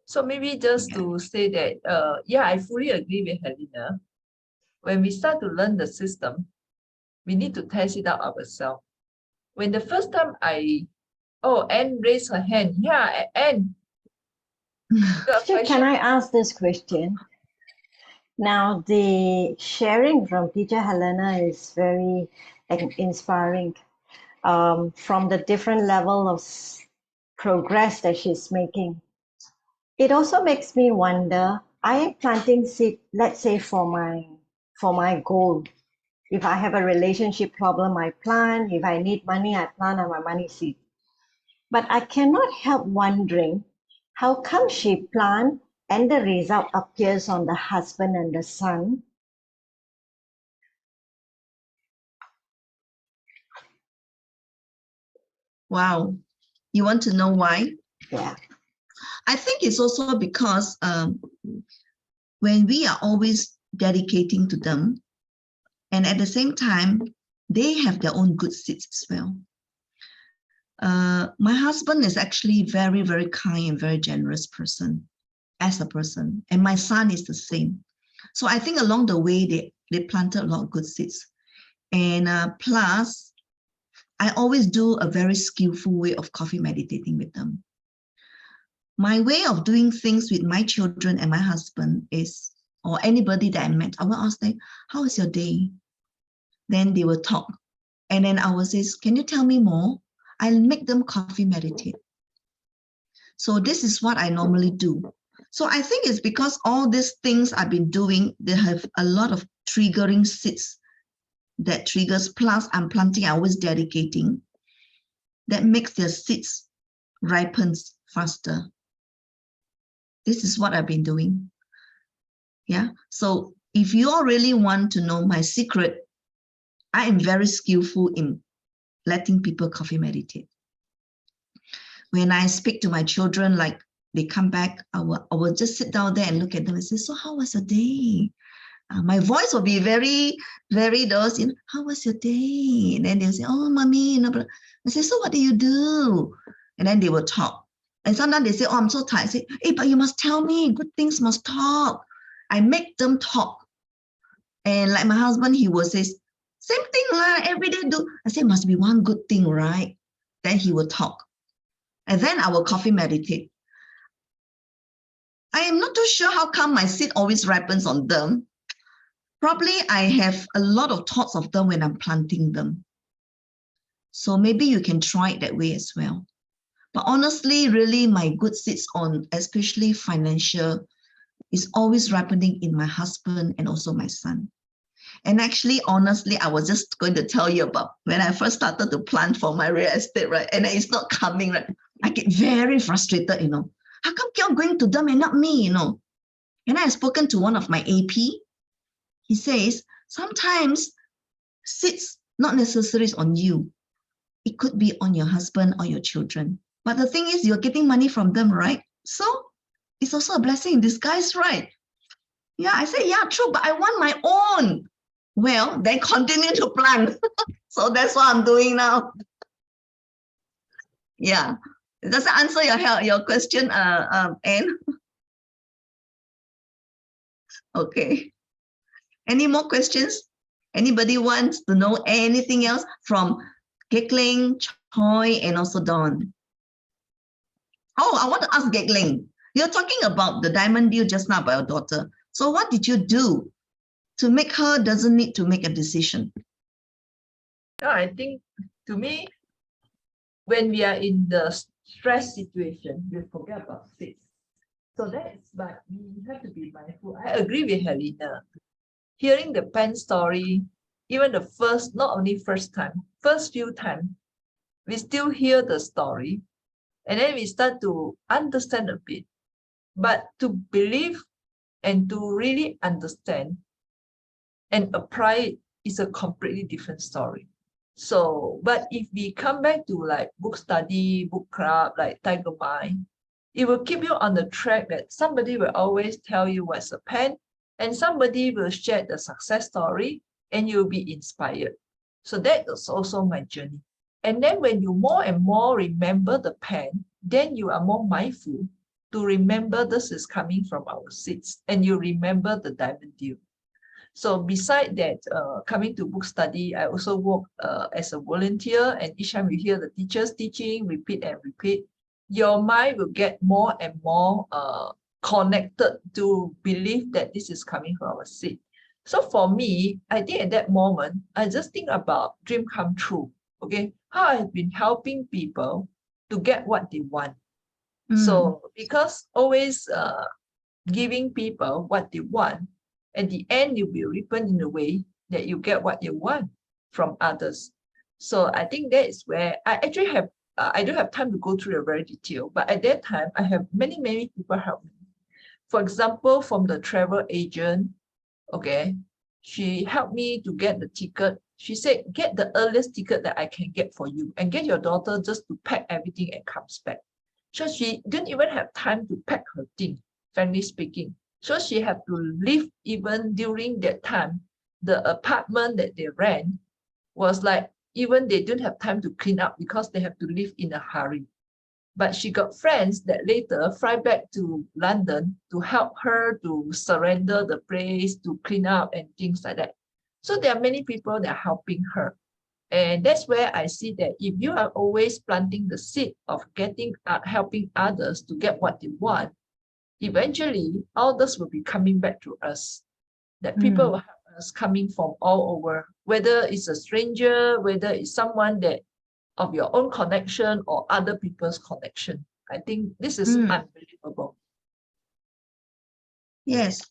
So maybe just to say that, yeah, I fully agree with Helena. When we start to learn the system, we need to test it out ourselves. When the first time Anne raised her hand. Yeah, Anne, Teacher, can I ask this question? Now, the sharing from Teacher Helena is very inspiring, from the different level of progress that she's making. It also makes me wonder, I am planting seed, let's say for my goal. If I have a relationship problem, I plant. If I need money, I plant on my money seed. But I cannot help wondering, how come she plant and the result appears on the husband and the son? Wow. You want to know why? Yeah. I think it's also because when we are always dedicating to them, and at the same time, they have their own good seeds as well. My husband is actually very, very kind and very generous person as a person. And my son is the same. So I think along the way, they planted a lot of good seeds. And plus, I always do a very skillful way of coffee meditating with them. My way of doing things with my children and my husband is, or anybody that I met, I will ask them, how is your day? Then they will talk. And then I will say, can you tell me more? I'll make them coffee meditate. So this is what I normally do. So I think it's because all these things I've been doing, they have a lot of triggering seeds that triggers, plus I'm planting, I always dedicating, that makes their seeds ripen faster. This is what I've been doing. Yeah. So if you all really want to know my secret, I am very skillful in letting people coffee meditate. When I speak to my children, like they come back, I will just sit down there and look at them and say, so how was your day? My voice will be very, very those, how was your day? And then they'll say, oh, mommy. I say, so what do you do? And then they will talk. And sometimes they say, oh, I'm so tired. I say, hey, but you must tell me, good things must talk. I make them talk. And like my husband, he will say, same thing lah, every day do. I say, must be one good thing, right? Then he will talk. And then I will coffee meditate. I am not too sure how come my seed always ripens on them. Probably I have a lot of thoughts of them when I'm planting them. So maybe you can try it that way as well. But honestly, really, my good seeds on, especially financial, is always ripening in my husband and also my son. And actually, honestly, I was just going to tell you about when I first started to plant for my real estate, right? And it's not coming, right? I get very frustrated, How come keep on going to them and not me, And I have spoken to one of my AP. He says, sometimes seeds not necessarily on you. It could be on your husband or your children. But the thing is, you're getting money from them, right? So it's also a blessing in disguise, right? Yeah, I say, yeah, true, but I want my own. Well, then continue to plant. So that's what I'm doing now. Yeah. Does that answer your question, Anne? Okay. Any more questions? Anybody wants to know anything else from Gekling, Choi, and also Dawn? Oh, I want to ask Gekling. You're talking about the diamond deal just now by your daughter. So what did you do to make her doesn't need to make a decision? No, I think to me, when we are in the stress situation, we forget about seeds. So that's but we have to be mindful. I agree with Helena. Hearing the pen story, even the first, not only first time, first few times, we still hear the story, and then we start to understand a bit. But to believe and to really understand and apply it is a completely different story. So, but if we come back to like book study, book club, like Tiger Mind, it will keep you on the track that somebody will always tell you what's a pen, and somebody will share the success story, and you'll be inspired. So that is also my journey. And then when you more and more remember the pen, then you are more mindful to remember this is coming from our seeds, and you remember the diamond deal. So beside that, coming to book study, I also work as a volunteer, and each time we hear the teachers teaching, repeat and repeat. your mind will get more and more connected to believe that this is coming from a seed. So for me, I think at that moment, I just think about dream come true. Okay, how I've been helping people to get what they want. So because always giving people what they want, at the end you will ripen in a way that you get what you want from others. So I think that is where I actually have, I don't have time to go through a very detail, but at that time I have many people help me. For example, from the travel agent, okay, she helped me to get the ticket. She said, get the earliest ticket that I can get for you and get your daughter just to pack everything and comes back. So she didn't even have time to pack her thing, frankly speaking. So she had to live even during that time. The apartment that they rent was like, even they don't have time to clean up because they have to live in a hurry. But she got friends that later fly back to London to help her to surrender the place, to clean up and things like that. So there are many people that are helping her. And that's where I see that if you are always planting the seed of getting, helping others to get what they want, eventually all this will be coming back to us. That people will have us coming from all over, whether it's a stranger, whether it's someone that of your own connection or other people's connection. I think this is unbelievable. Yes,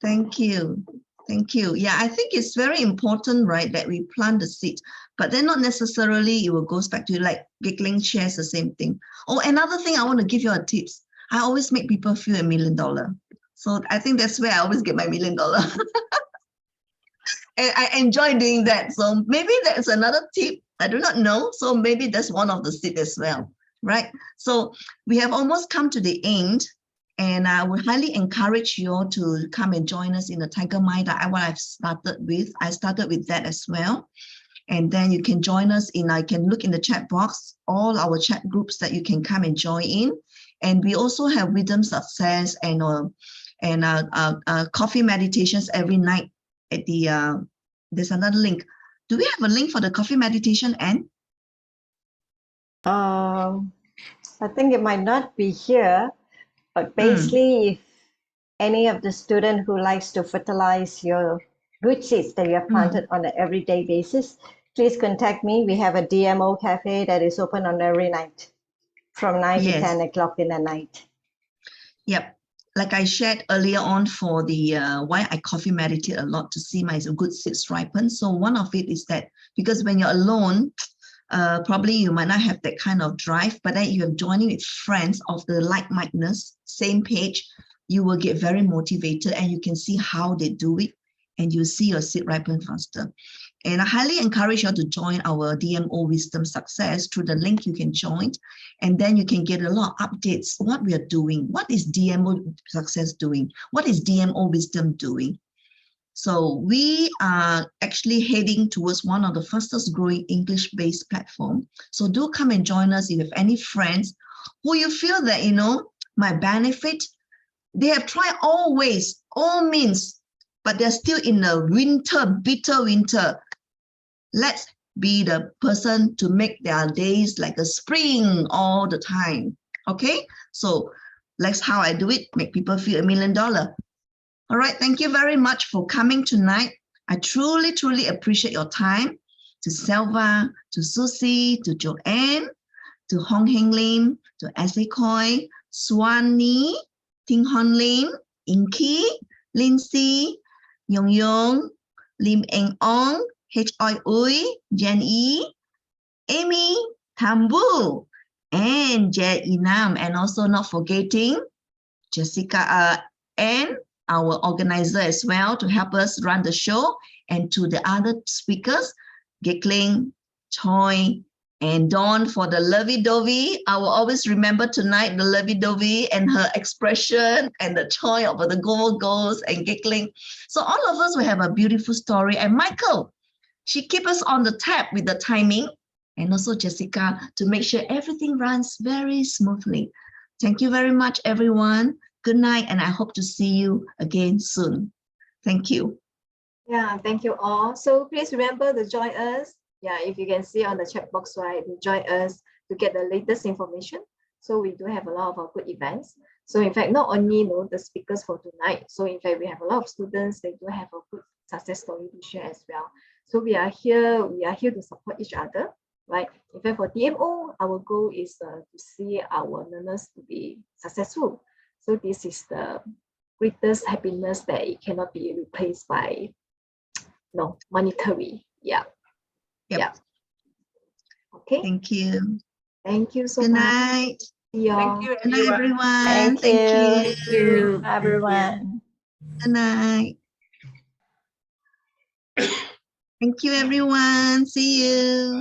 thank you. Thank you. Yeah, I think it's very important, right, that we plant the seed, but then not necessarily it will goes back to, like Giggling shares the same thing. Oh, another thing I want to give you a tips. I always make people feel $1 million. So I think that's where I always get my $1 million. And I enjoy doing that. So maybe that's another tip. I do not know. So maybe that's one of the seed as well, right? So we have almost come to the end. And I would highly encourage you all to come and join us in the Tiger Mind. What I've started with. I started with that as well. And then you can join us in, I can look in the chat box, all our chat groups that you can come and join in. And we also have Rhythm Success and coffee meditations every night at the, there's another link. Do we have a link for the coffee meditation, Anne? I think it might not be here. But basically, if any of the student who likes to fertilize your good seeds that you have planted on an everyday basis, please contact me. We have a DMO cafe that is open on every night from 9 to 10 o'clock in the night. Yep. Like I shared earlier on for the why I coffee meditate a lot to see my good seeds ripen. So one of it is that because when you're alone, probably you might not have that kind of drive, but then if you're joining with friends of the like-mindedness, same page, you will get very motivated and you can see how they do it and you see your seed ripen faster. And I highly encourage you to join our DMO Wisdom Success through the link you can join. And then you can get a lot of updates, what we are doing. What is DMO Success doing? What is DMO Wisdom doing? So we are actually heading towards one of the fastest growing English-based platform. So do come and join us if you have any friends who you feel that, you know, might benefit. They have tried all ways, all means, but they're still in the winter, bitter winter. Let's be the person to make their days like a spring all the time. Okay, so that's how I do it, make people feel $1 million. All right, thank you very much for coming tonight. I truly, truly appreciate your time. To Selva, to Susie, to Joanne, to Hong Heng Lim, to Ashley Koi, Swani, Ting Hon Lim, Inky, Lindsay, Yong Yong, Lim Eng Ong, H.I. Ui, Jen E, Amy, Tambu, and Jay Inam, and also not forgetting Jessica and our organizer as well to help us run the show, and to the other speakers, Giggling, Choi, and Dawn for the lovey-dovey. I will always remember tonight the lovey-dovey and her expression and the Choi of the goals and Giggling. So all of us will have a beautiful story. And Michael, she keeps us on the tap with the timing, and also Jessica to make sure everything runs very smoothly. Thank you very much, everyone. Good night, and I hope to see you again soon. Thank you. Yeah, thank you all. So please remember to join us. Yeah, if you can see on the chat box, right, join us to get the latest information. So we do have a lot of good events. So in fact, not only the speakers for tonight. So in fact, we have a lot of students. They do have a good success story to share as well. So we are here to support each other, right? In fact, for DMO, our goal is to see our learners to be successful. So this is the greatest happiness that it cannot be replaced by monetary. Yeah. Yep. Yeah. Okay. Thank you. Thank you so Good much. night. See y'all. Thank you, Good night, everyone. everyone. Thank you. Thank you. Everyone. Good night. Thank you, everyone. See you.